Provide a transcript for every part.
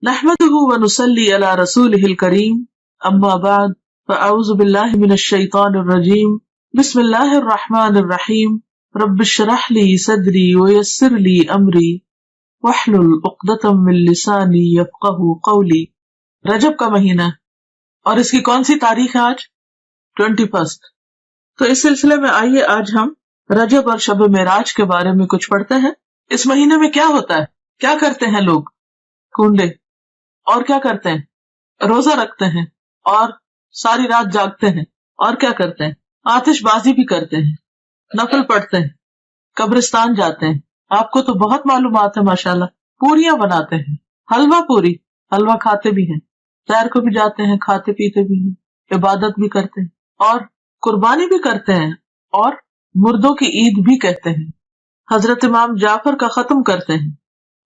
نحمده ونصلي على رسوله الكريم اما بعد فاعوذ بالله من الشيطان الرجيم بسم الله الرحمن الرحيم رب اشرح لي صدري ويسر لي امري واحلل عقدة من لساني يفقهوا قولي۔ رجب کا مہینہ اور اس کی کون سی تاریخ ہے آج؟ 21۔ تو اس سلسلے میں آئیے آج ہم رجب اور شب معراج کے بارے میں کچھ پڑھتے ہیں۔ اس مہینے میں کیا ہوتا ہے، کیا کرتے ہیں لوگ؟ کنڈے اور کیا کرتے ہیں؟ روزہ رکھتے ہیں اور ساری رات جاگتے ہیں اور کیا کرتے ہیں؟ آتش بازی بھی کرتے ہیں، نفل پڑھتے ہیں، قبرستان جاتے ہیں۔ آپ کو تو بہت معلومات ہے ماشاءاللہ۔ پوریاں بناتے ہیں، حلوہ پوری، حلوہ کھاتے بھی ہیں، سیر کو بھی جاتے ہیں، کھاتے پیتے بھی ہیں، عبادت بھی کرتے ہیں اور قربانی بھی کرتے ہیں اور مردوں کی عید بھی کہتے ہیں، حضرت امام جعفر کا ختم کرتے ہیں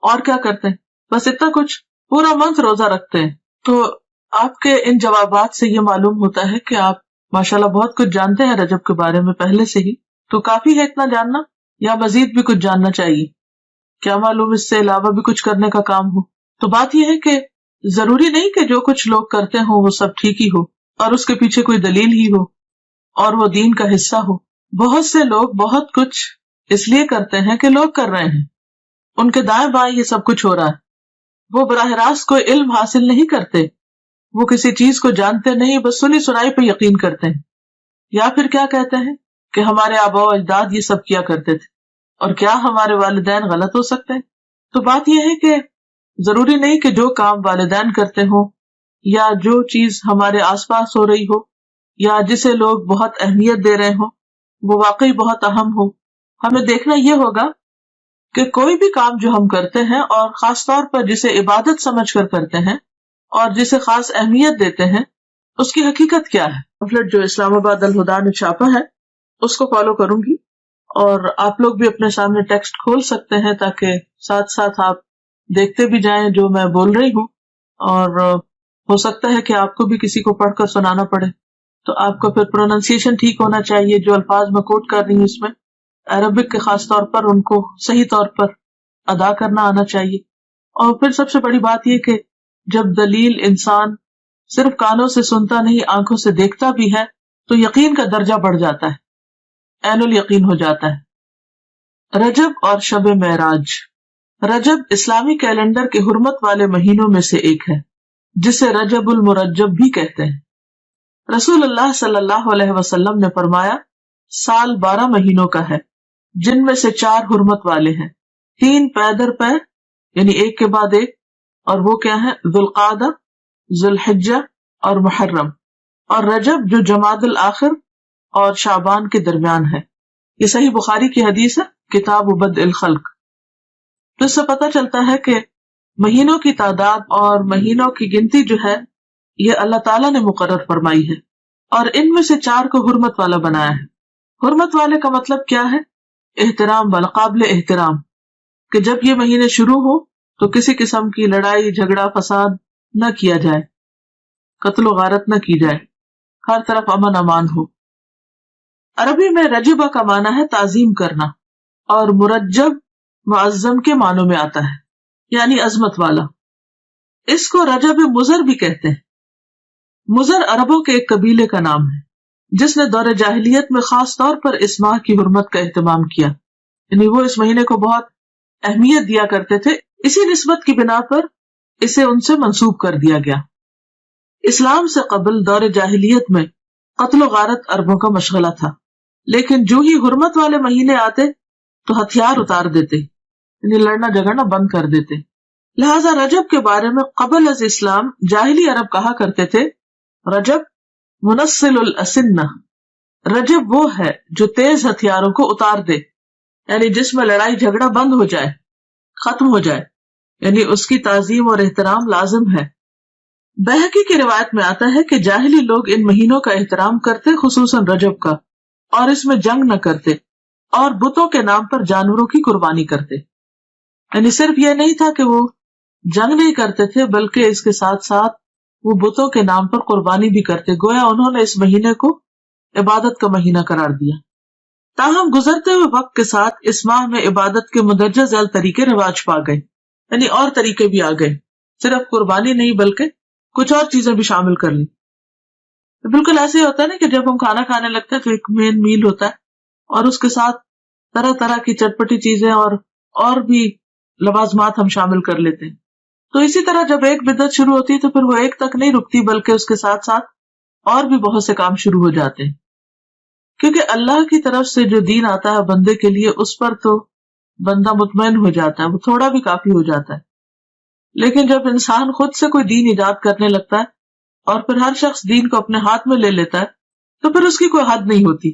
اور کیا کرتے ہیں؟ بس اتنا کچھ، پورا منتھ روزہ رکھتے ہیں۔ تو آپ کے ان جوابات سے یہ معلوم ہوتا ہے کہ آپ ماشاءاللہ بہت کچھ جانتے ہیں رجب کے بارے میں پہلے سے ہی۔ تو کافی ہے اتنا جاننا یا مزید بھی کچھ جاننا چاہیے؟ کیا معلوم اس سے علاوہ بھی کچھ کرنے کا کام ہو؟ تو بات یہ ہے کہ ضروری نہیں کہ جو کچھ لوگ کرتے ہوں وہ سب ٹھیک ہی ہو اور اس کے پیچھے کوئی دلیل ہی ہو اور وہ دین کا حصہ ہو۔ بہت سے لوگ بہت کچھ اس لیے کرتے ہیں کہ لوگ کر رہے ہیں، ان کے دائیں بائیں یہ سب کچھ ہو رہا ہے، وہ براہ راست کوئی علم حاصل نہیں کرتے، وہ کسی چیز کو جانتے نہیں، بس سنی سنائی پہ یقین کرتے ہیں، یا پھر کیا کہتے ہیں کہ ہمارے آباء و اجداد یہ سب کیا کرتے تھے اور کیا ہمارے والدین غلط ہو سکتے ہیں؟ تو بات یہ ہے کہ ضروری نہیں کہ جو کام والدین کرتے ہوں یا جو چیز ہمارے آس پاس ہو رہی ہو یا جسے لوگ بہت اہمیت دے رہے ہوں وہ واقعی بہت اہم ہو۔ ہمیں دیکھنا یہ ہوگا کہ کوئی بھی کام جو ہم کرتے ہیں اور خاص طور پر جسے عبادت سمجھ کر کرتے ہیں اور جسے خاص اہمیت دیتے ہیں اس کی حقیقت کیا ہے۔ پمفلٹ جو اسلام آباد الہدیٰ نے چھاپا ہے اس کو فالو کروں گی اور آپ لوگ بھی اپنے سامنے ٹیکسٹ کھول سکتے ہیں تاکہ ساتھ ساتھ آپ دیکھتے بھی جائیں جو میں بول رہی ہوں، اور ہو سکتا ہے کہ آپ کو بھی کسی کو پڑھ کر سنانا پڑے تو آپ کو پھر پروننسیشن ٹھیک ہونا چاہیے۔ جو الفاظ میں کوٹ کر رہی ہوں اس میں عربک کے خاص طور پر ان کو صحیح طور پر ادا کرنا آنا چاہیے۔ اور پھر سب سے بڑی بات یہ کہ جب دلیل انسان صرف کانوں سے سنتا نہیں آنکھوں سے دیکھتا بھی ہے تو یقین کا درجہ بڑھ جاتا ہے، عین الیقین ہو جاتا ہے۔ رجب اور شب معراج۔ رجب اسلامی کیلنڈر کے حرمت والے مہینوں میں سے ایک ہے جسے رجب المرجب بھی کہتے ہیں۔ رسول اللہ صلی اللہ علیہ وسلم نے فرمایا سال 12 مہینوں کا ہے جن میں سے 4 حرمت والے ہیں، 3 پے در پے یعنی ایک کے بعد ایک، اور وہ کیا ہے؟ ذوالقعدہ، ذوالحجہ اور محرم، اور رجب جو جمادی الاخر اور شعبان کے درمیان ہے۔ یہ صحیح بخاری کی حدیث ہے، کتاب بدء الخلق۔ تو اس سے پتہ چلتا ہے کہ مہینوں کی تعداد اور مہینوں کی گنتی جو ہے یہ اللہ تعالیٰ نے مقرر فرمائی ہے اور ان میں سے 4 کو حرمت والا بنایا ہے۔ حرمت والے کا مطلب کیا ہے؟ احترام والا، قابل احترام، کہ جب یہ مہینے شروع ہو تو کسی قسم کی لڑائی جھگڑا فساد نہ کیا جائے، قتل و غارت نہ کی جائے، ہر طرف امن امان ہو۔ عربی میں رجبہ کا معنی ہے تعظیم کرنا اور مرجب معظم کے معنوں میں آتا ہے یعنی عظمت والا۔ اس کو رجب مضر بھی کہتے ہیں۔ مضر عربوں کے ایک قبیلے کا نام ہے جس نے دور جاہلیت میں خاص طور پر اس ماہ کی حرمت کا اہتمام کیا، یعنی وہ اس مہینے کو بہت اہمیت دیا کرتے تھے، اسی نسبت کی بنا پر اسے ان سے منسوب کر دیا گیا۔ اسلام سے قبل دور جاہلیت میں قتل و غارت عربوں کا مشغلہ تھا، لیکن جو ہی حرمت والے مہینے آتے تو ہتھیار اتار دیتے، یعنی لڑنا جھگڑنا بند کر دیتے۔ لہذا رجب کے بارے میں قبل از اسلام جاہلی عرب کہا کرتے تھے رجب منسل الاسنہ، رجب وہ ہے جو تیز ہتھیاروں کو اتار دے، یعنی جس میں لڑائی جھگڑا بند ہو جائے، ختم ہو جائے، یعنی اس کی تعظیم اور احترام لازم ہے۔ بہقی کی روایت میں آتا ہے کہ جاہلی لوگ ان مہینوں کا احترام کرتے، خصوصاً رجب کا، اور اس میں جنگ نہ کرتے اور بتوں کے نام پر جانوروں کی قربانی کرتے۔ یعنی صرف یہ نہیں تھا کہ وہ جنگ نہیں کرتے تھے بلکہ اس کے ساتھ ساتھ وہ بتوں کے نام پر قربانی بھی کرتے، گویا انہوں نے اس مہینے کو عبادت کا مہینہ قرار دیا۔ تاہم گزرتے ہوئے وقت کے ساتھ اس ماہ میں عبادت کے مندرجہ ذیل طریقے رواج پا گئے، یعنی اور طریقے بھی آ گئے۔ صرف قربانی نہیں بلکہ کچھ اور چیزیں بھی شامل کر لیں. بالکل ایسے ہی ہوتا ہے نا کہ جب ہم کھانا کھانے لگتے ہیں تو ایک مین میل ہوتا ہے اور اس کے ساتھ طرح طرح کی چٹپٹی چیزیں اور بھی لوازمات ہم شامل کر لیتے ہیں. تو اسی طرح جب ایک بدعت شروع ہوتی ہے تو پھر وہ ایک تک نہیں رکتی بلکہ اس کے ساتھ ساتھ اور بھی بہت سے کام شروع ہو جاتے ہیں. کیونکہ اللہ کی طرف سے جو دین آتا ہے بندے کے لیے اس پر تو بندہ مطمئن ہو جاتا ہے، وہ تھوڑا بھی کافی ہو جاتا ہے. لیکن جب انسان خود سے کوئی دین ایجاد کرنے لگتا ہے اور پھر ہر شخص دین کو اپنے ہاتھ میں لے لیتا ہے تو پھر اس کی کوئی حد نہیں ہوتی،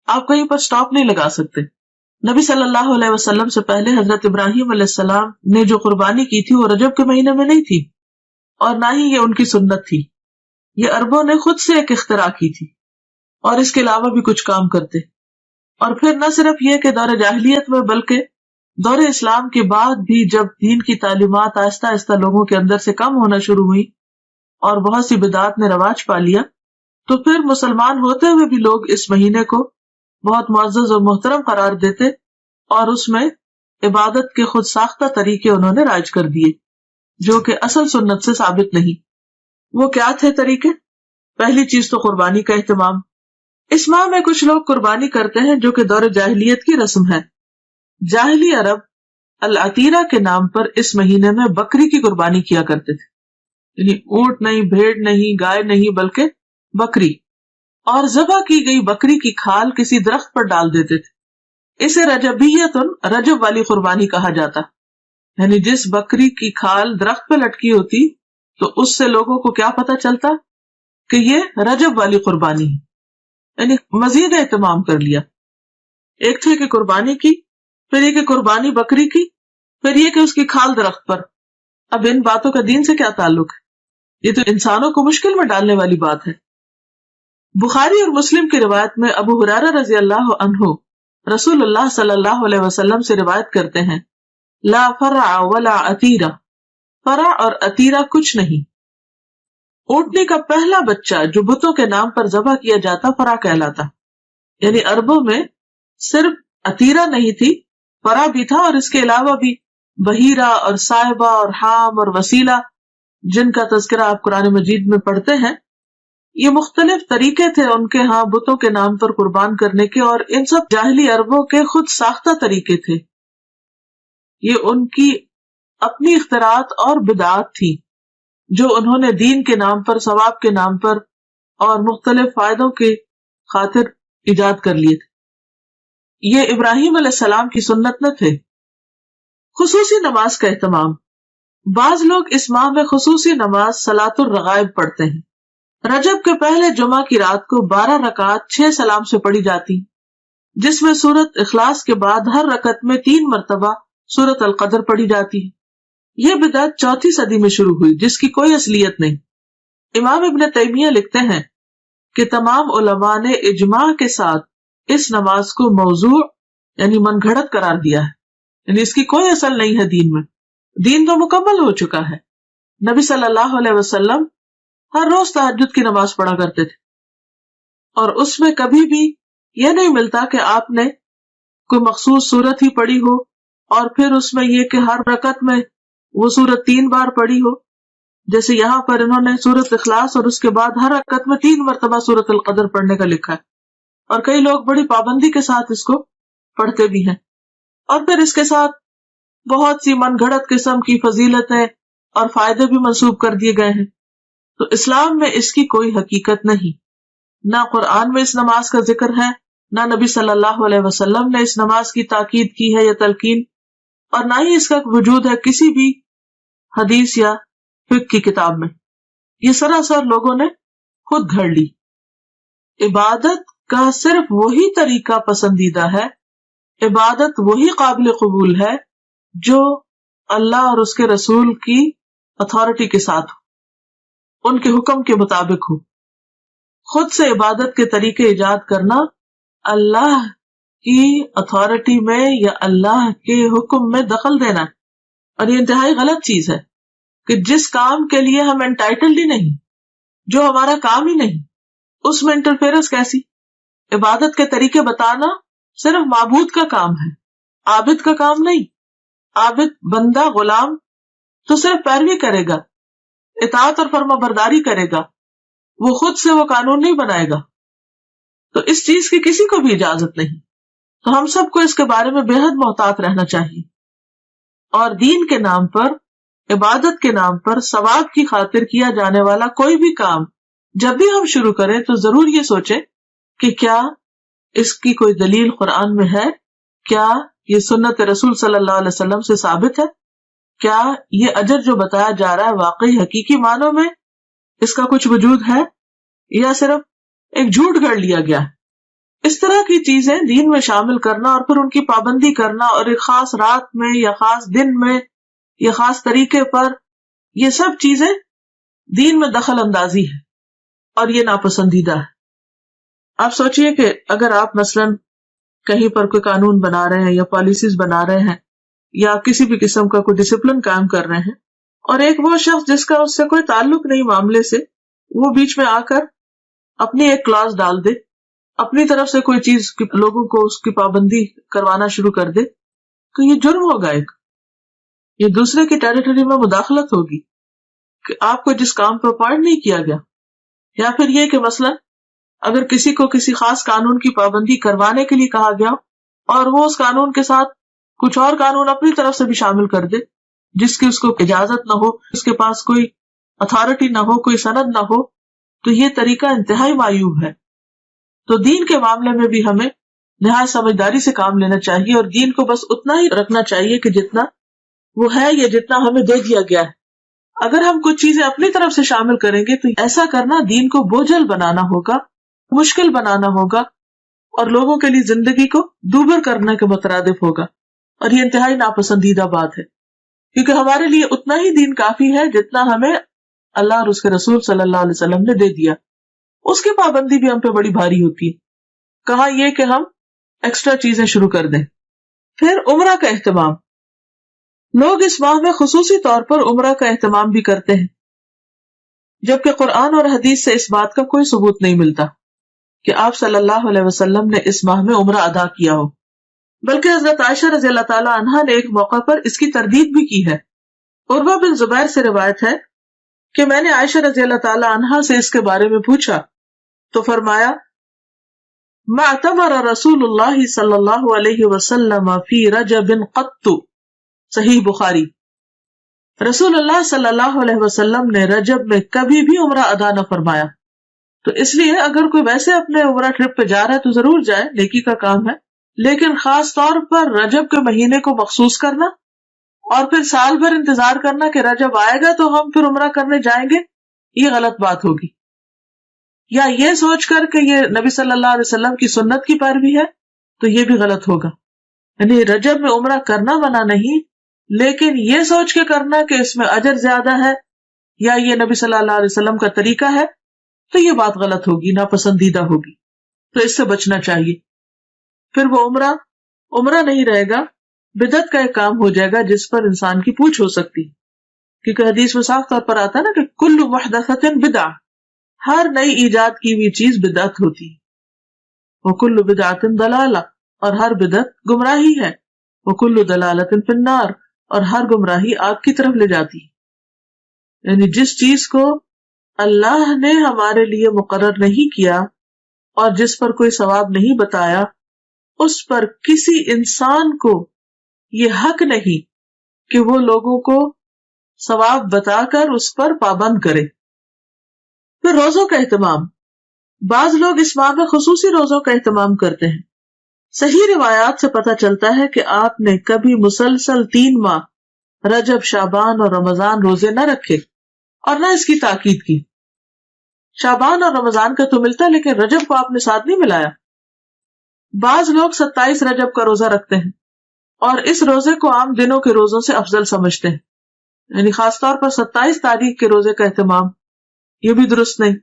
آپ کہیں پر سٹاپ نہیں لگا سکتے. نبی صلی اللہ علیہ وسلم سے پہلے حضرت ابراہیم علیہ السلام نے جو قربانی کی تھی وہ رجب کے مہینے میں نہیں تھی اور نہ ہی یہ ان کی سنت تھی. یہ عربوں نے خود سے ایک اختراع کی تھی اور اس کے علاوہ بھی کچھ کام کرتے. اور پھر نہ صرف یہ کہ دور جاہلیت میں بلکہ دور اسلام کے بعد بھی جب دین کی تعلیمات آہستہ آہستہ لوگوں کے اندر سے کم ہونا شروع ہوئی اور بہت سی بدعات نے رواج پا لیا تو پھر مسلمان ہوتے ہوئے بھی لوگ اس مہینے کو بہت معزز اور محترم قرار دیتے اور اس میں عبادت کے خود ساختہ طریقے انہوں نے رائج کر دیے جو کہ اصل سنت سے ثابت نہیں. وہ کیا تھے طریقے؟ پہلی چیز تو قربانی کا اہتمام. اس ماہ میں کچھ لوگ قربانی کرتے ہیں جو کہ دور جاہلیت کی رسم ہے. جاہلی عرب العتیرہ کے نام پر اس مہینے میں بکری کی قربانی کیا کرتے تھے، یعنی اونٹ نہیں، بھیڑ نہیں، گائے نہیں بلکہ بکری، اور ذبح کی گئی بکری کی کھال کسی درخت پر ڈال دیتے تھے. اسے رجبیتن رجب والی قربانی کہا جاتا، یعنی جس بکری کی کھال درخت پہ لٹکی ہوتی تو اس سے لوگوں کو کیا پتا چلتا کہ یہ رجب والی قربانی ہے، یعنی مزید اہتمام کر لیا. ایک تھے کہ قربانی کی، پھر یہ کہ قربانی بکری کی، پھر یہ کہ اس کی کھال درخت پر. اب ان باتوں کا دین سے کیا تعلق ہے؟ یہ تو انسانوں کو مشکل میں ڈالنے والی بات ہے. بخاری اور مسلم کی روایت میں ابو ہریرہ رضی اللہ عنہ رسول اللہ صلی اللہ علیہ وسلم سے روایت کرتے ہیں، لا فرع ولا عتیرہ، فرع اور عتیرہ کچھ نہیں. اونٹنی کا پہلا بچہ جو بتوں کے نام پر ذبح کیا جاتا فرع کہلاتا، یعنی عربوں میں صرف عتیرہ نہیں تھی، فرع بھی تھا، اور اس کے علاوہ بھی بحیرہ اور صاحبہ اور حام اور وسیلہ جن کا تذکرہ آپ قرآن مجید میں پڑھتے ہیں. یہ مختلف طریقے تھے ان کے ہاں بتوں کے نام پر قربان کرنے کے، اور ان سب جاہلی عربوں کے خود ساختہ طریقے تھے. یہ ان کی اپنی اختراعات اور بدعات تھی جو انہوں نے دین کے نام پر، ثواب کے نام پر اور مختلف فائدوں کے خاطر ایجاد کر لیے تھے. یہ ابراہیم علیہ السلام کی سنت نہ تھے. خصوصی نماز کا اہتمام. بعض لوگ اس ماہ میں خصوصی نماز صلاۃ الرغائب پڑھتے ہیں. رجب کے پہلے جمعہ کی رات کو 12 رکعات 6 سلام سے پڑھی جاتی، جس میں سورت اخلاص کے بعد ہر رکعت میں 3 مرتبہ سورت القدر پڑھی جاتی ہے. یہ بدعت 4 صدی میں شروع ہوئی جس کی کوئی اصلیت نہیں. امام ابن تیمیہ لکھتے ہیں کہ تمام علماء نے اجماع کے ساتھ اس نماز کو موضوع یعنی من گھڑت قرار دیا ہے، یعنی اس کی کوئی اصل نہیں ہے دین میں. دین تو مکمل ہو چکا ہے. نبی صلی اللہ علیہ وسلم ہر روز تہجد کی نماز پڑھا کرتے تھے اور اس میں کبھی بھی یہ نہیں ملتا کہ آپ نے کوئی مخصوص سورت ہی پڑھی ہو اور پھر اس میں یہ کہ ہر رکعت میں وہ سورت 3 بار پڑھی ہو، جیسے یہاں پر انہوں نے سورت اخلاص اور اس کے بعد ہر رکعت میں 3 مرتبہ سورت القدر پڑھنے کا لکھا ہے. اور کئی لوگ بڑی پابندی کے ساتھ اس کو پڑھتے بھی ہیں، اور پھر اس کے ساتھ بہت سی من گھڑت قسم کی فضیلتیں اور فائدے بھی منسوب کر دیے گئے ہیں. تو اسلام میں اس کی کوئی حقیقت نہیں، نہ قرآن میں اس نماز کا ذکر ہے، نہ نبی صلی اللہ علیہ وسلم نے اس نماز کی تاکید کی ہے یا تلقین، اور نہ ہی اس کا وجود ہے کسی بھی حدیث یا فقہ کی کتاب میں. یہ سراسر لوگوں نے خود گھڑ لی. عبادت کا صرف وہی طریقہ پسندیدہ ہے، عبادت وہی قابل قبول ہے جو اللہ اور اس کے رسول کی اتھارٹی کے ساتھ ہو، ان کے حکم کے مطابق ہو. خود سے عبادت کے طریقے ایجاد کرنا اللہ کی اتھارٹی میں یا اللہ کے حکم میں دخل دینا ہے، اور یہ انتہائی غلط چیز ہے کہ جس کام کے لیے ہم انٹائٹلڈ ہی نہیں، جو ہمارا کام ہی نہیں، اس میں انٹرفیئرنس کیسی؟ عبادت کے طریقے بتانا صرف معبود کا کام ہے، عابد کا کام نہیں. عابد بندہ غلام تو صرف پیروی کرے گا، اطاعت اور فرما برداری کرے گا، وہ خود سے وہ قانون نہیں بنائے گا، تو اس چیز کی کسی کو بھی اجازت نہیں. تو ہم سب کو اس کے بارے میں بے حد محتاط رہنا چاہیے. اور دین کے نام پر، عبادت کے نام پر، ثواب کی خاطر کیا جانے والا کوئی بھی کام جب بھی ہم شروع کریں تو ضرور یہ سوچیں کہ کیا اس کی کوئی دلیل قرآن میں ہے، کیا یہ سنت رسول صلی اللہ علیہ وسلم سے ثابت ہے، کیا یہ اجر جو بتایا جا رہا ہے واقعی حقیقی معنوں میں اس کا کچھ وجود ہے یا صرف ایک جھوٹ گڑھ لیا گیا ہے. اس طرح کی چیزیں دین میں شامل کرنا اور پھر ان کی پابندی کرنا، اور ایک خاص رات میں یا خاص دن میں یا خاص طریقے پر، یہ سب چیزیں دین میں دخل اندازی ہے اور یہ ناپسندیدہ ہے. آپ سوچئے کہ اگر آپ مثلا کہیں پر کوئی قانون بنا رہے ہیں یا پالیسیز بنا رہے ہیں یا کسی بھی قسم کا کوئی ڈسپلن قائم کر رہے ہیں، اور ایک وہ شخص جس کا اس سے کوئی تعلق نہیں معاملے سے، وہ بیچ میں آ کر اپنی ایک کلاس ڈال دے، اپنی طرف سے کوئی چیز لوگوں کو اس کی پابندی کروانا شروع کر دے، تو یہ جرم ہوگا. ایک یہ دوسرے کی ٹیریٹری میں مداخلت ہوگی کہ آپ کو جس کام پر اپوائنٹ نہیں کیا گیا. یا پھر یہ کہ مثلا اگر کسی کو کسی خاص قانون کی پابندی کروانے کے لیے کہا گیا اور وہ اس قانون کے ساتھ کچھ اور قانون اپنی طرف سے بھی شامل کر دے جس کی اس کو اجازت نہ ہو، اس کے پاس کوئی اتھارٹی نہ ہو، کوئی سند نہ ہو، تو یہ طریقہ انتہائی معیوب ہے. تو دین کے معاملے میں بھی ہمیں نہایت سمجھداری سے کام لینا چاہیے اور دین کو بس اتنا ہی رکھنا چاہیے کہ جتنا وہ ہے یا جتنا ہمیں دے دیا گیا ہے. اگر ہم کچھ چیزیں اپنی طرف سے شامل کریں گے تو ایسا کرنا دین کو بوجھل بنانا ہوگا، مشکل بنانا ہوگا، اور لوگوں کے لیے زندگی کو دوبر کرنے کے مترادف ہوگا. اور یہ انتہائی ناپسندیدہ بات ہے، کیونکہ ہمارے لیے اتنا ہی دین کافی ہے جتنا ہمیں اللہ اور اس کے رسول صلی اللہ علیہ وسلم نے دے دیا. اس کی پابندی بھی ہم پہ بڑی بھاری ہوتی ہے، کہاں یہ کہ ہم ایکسٹرا چیزیں شروع کر دیں. پھر عمرہ کا اہتمام. لوگ اس ماہ میں خصوصی طور پر عمرہ کا اہتمام بھی کرتے ہیں، جبکہ قرآن اور حدیث سے اس بات کا کوئی ثبوت نہیں ملتا کہ آپ صلی اللہ علیہ وسلم نے اس ماہ میں عمرہ ادا کیا ہو. بلکہ حضرت عائشہ رضی اللہ تعالی عنہا نے ایک موقع پر اس کی تردید بھی کی ہے. عروہ بن زبیر سے روایت ہے کہ میں نے عائشہ رضی اللہ تعالی عنہا سے اس کے بارے میں پوچھا تو فرمایا، ما اعتمر رسول اللہ صلی اللہ علیہ وسلم فی رجب قط. صحیح بخاری. رسول اللہ صلی اللہ علیہ وسلم نے رجب میں کبھی بھی عمرہ ادا نہ فرمایا. تو اس لیے اگر کوئی ویسے اپنے عمرہ ٹرپ پہ جا رہا ہے تو ضرور جائے، نیکی کا کام ہے، لیکن خاص طور پر رجب کے مہینے کو مخصوص کرنا اور پھر سال بھر انتظار کرنا کہ رجب آئے گا تو ہم پھر عمرہ کرنے جائیں گے، یہ غلط بات ہوگی. یا یہ سوچ کر کہ یہ نبی صلی اللہ علیہ وسلم کی سنت کی پیروی ہے تو یہ بھی غلط ہوگا. یعنی رجب میں عمرہ کرنا منع نہیں، لیکن یہ سوچ کے کرنا کہ اس میں اجر زیادہ ہے یا یہ نبی صلی اللہ علیہ وسلم کا طریقہ ہے، تو یہ بات غلط ہوگی، ناپسندیدہ ہوگی. تو اس سے بچنا چاہیے. پھر وہ عمرہ نہیں رہے گا، بدعت کا ایک کام ہو جائے گا جس پر انسان کی پوچھ ہو سکتی، کیونکہ حدیث میں صاف طور پر آتا ہے نا کہ کل محدثۃ بدعہ، ہر نئی ایجاد کی ہوئی چیز بدعت ہوتی ہے. وکل بدعۃ ضلالہ، اور ہر بدعت گمراہی ہے. وکل ضلالۃ فی النار، اور ہر گمراہی آگ کی طرف لے جاتی ہے. یعنی جس چیز کو اللہ نے ہمارے لیے مقرر نہیں کیا اور جس پر کوئی ثواب نہیں بتایا، اس پر کسی انسان کو یہ حق نہیں کہ وہ لوگوں کو ثواب بتا کر اس پر پابند کرے. پھر روزوں کا اہتمام. بعض لوگ اس ماہ میں خصوصی روزوں کا اہتمام کرتے ہیں. صحیح روایات سے پتہ چلتا ہے کہ آپ نے کبھی مسلسل 3 ماہ رجب، شعبان اور رمضان روزے نہ رکھے اور نہ اس کی تاکید کی. شعبان اور رمضان کا تو ملتا لیکن رجب کو آپ نے ساتھ نہیں ملایا. بعض لوگ 27 رجب کا روزہ رکھتے ہیں اور اس روزے کو عام دنوں کے روزوں سے افضل سمجھتے ہیں، یعنی خاص طور پر 27 تاریخ کے روزے کا اہتمام، یہ بھی درست نہیں.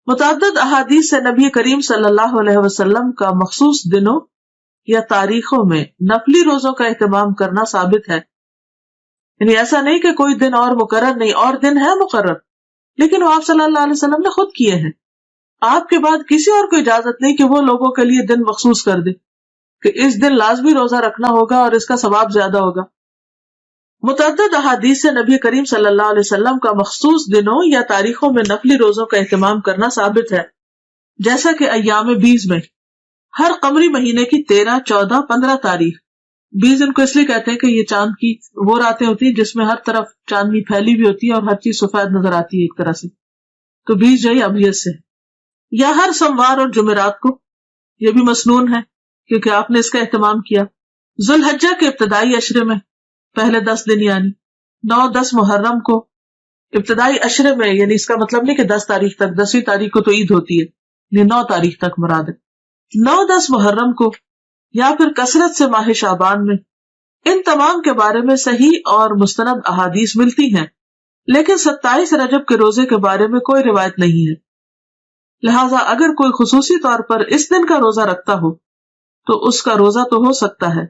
متعدد احادیث سے نبی کریم صلی اللہ علیہ وسلم کا مخصوص دنوں یا تاریخوں میں نفلی روزوں کا اہتمام کرنا ثابت ہے. یعنی ایسا نہیں کہ کوئی دن اور مقرر نہیں، اور دن ہے مقرر، لیکن وہ آپ صلی اللہ علیہ وسلم نے خود کیے ہیں. آپ کے بعد کسی اور کو اجازت نہیں کہ وہ لوگوں کے لیے دن مخصوص کر دے کہ اس دن لازمی روزہ رکھنا ہوگا اور اس کا ثواب زیادہ ہوگا. متعدد احادیث سے نبی کریم صلی اللہ علیہ وسلم کا مخصوص دنوں یا تاریخوں میں نفلی روزوں کا اہتمام کرنا ثابت ہے، جیسا کہ ایام 20 میں ہر قمری مہینے کی 13، 14، 15 تاریخ، 20 ان کو اس لیے کہتے ہیں کہ یہ چاند کی وہ راتیں ہوتی ہیں جس میں ہر طرف چاندنی پھیلی بھی ہوتی ہے اور ہر چیز سفید نظر آتی ہے ایک طرح سے، تو 20 جو ہے ابیض سے، یا ہر سوموار اور جمعرات کو، یہ بھی مسنون ہے کیونکہ آپ نے اس کا اہتمام کیا۔ ذوالحجہ کے ابتدائی عشرے میں پہلے 10 دن یعنی 9، 10 محرم کو ابتدائی عشرے میں، یعنی اس کا مطلب نہیں کہ 10 تاریخ تک، 10ویں تاریخ کو تو عید ہوتی ہے، یہ 9 تاریخ تک مراد ہے، 9، 10 محرم کو، یا پھر کثرت سے ماہ شعبان میں، ان تمام کے بارے میں صحیح اور مستند احادیث ملتی ہیں، لیکن 27 رجب کے روزے کے بارے میں کوئی روایت نہیں ہے، لہٰذا اگر کوئی خصوصی طور پر اس دن کا روزہ رکھتا ہو تو اس کا روزہ تو ہو سکتا ہے،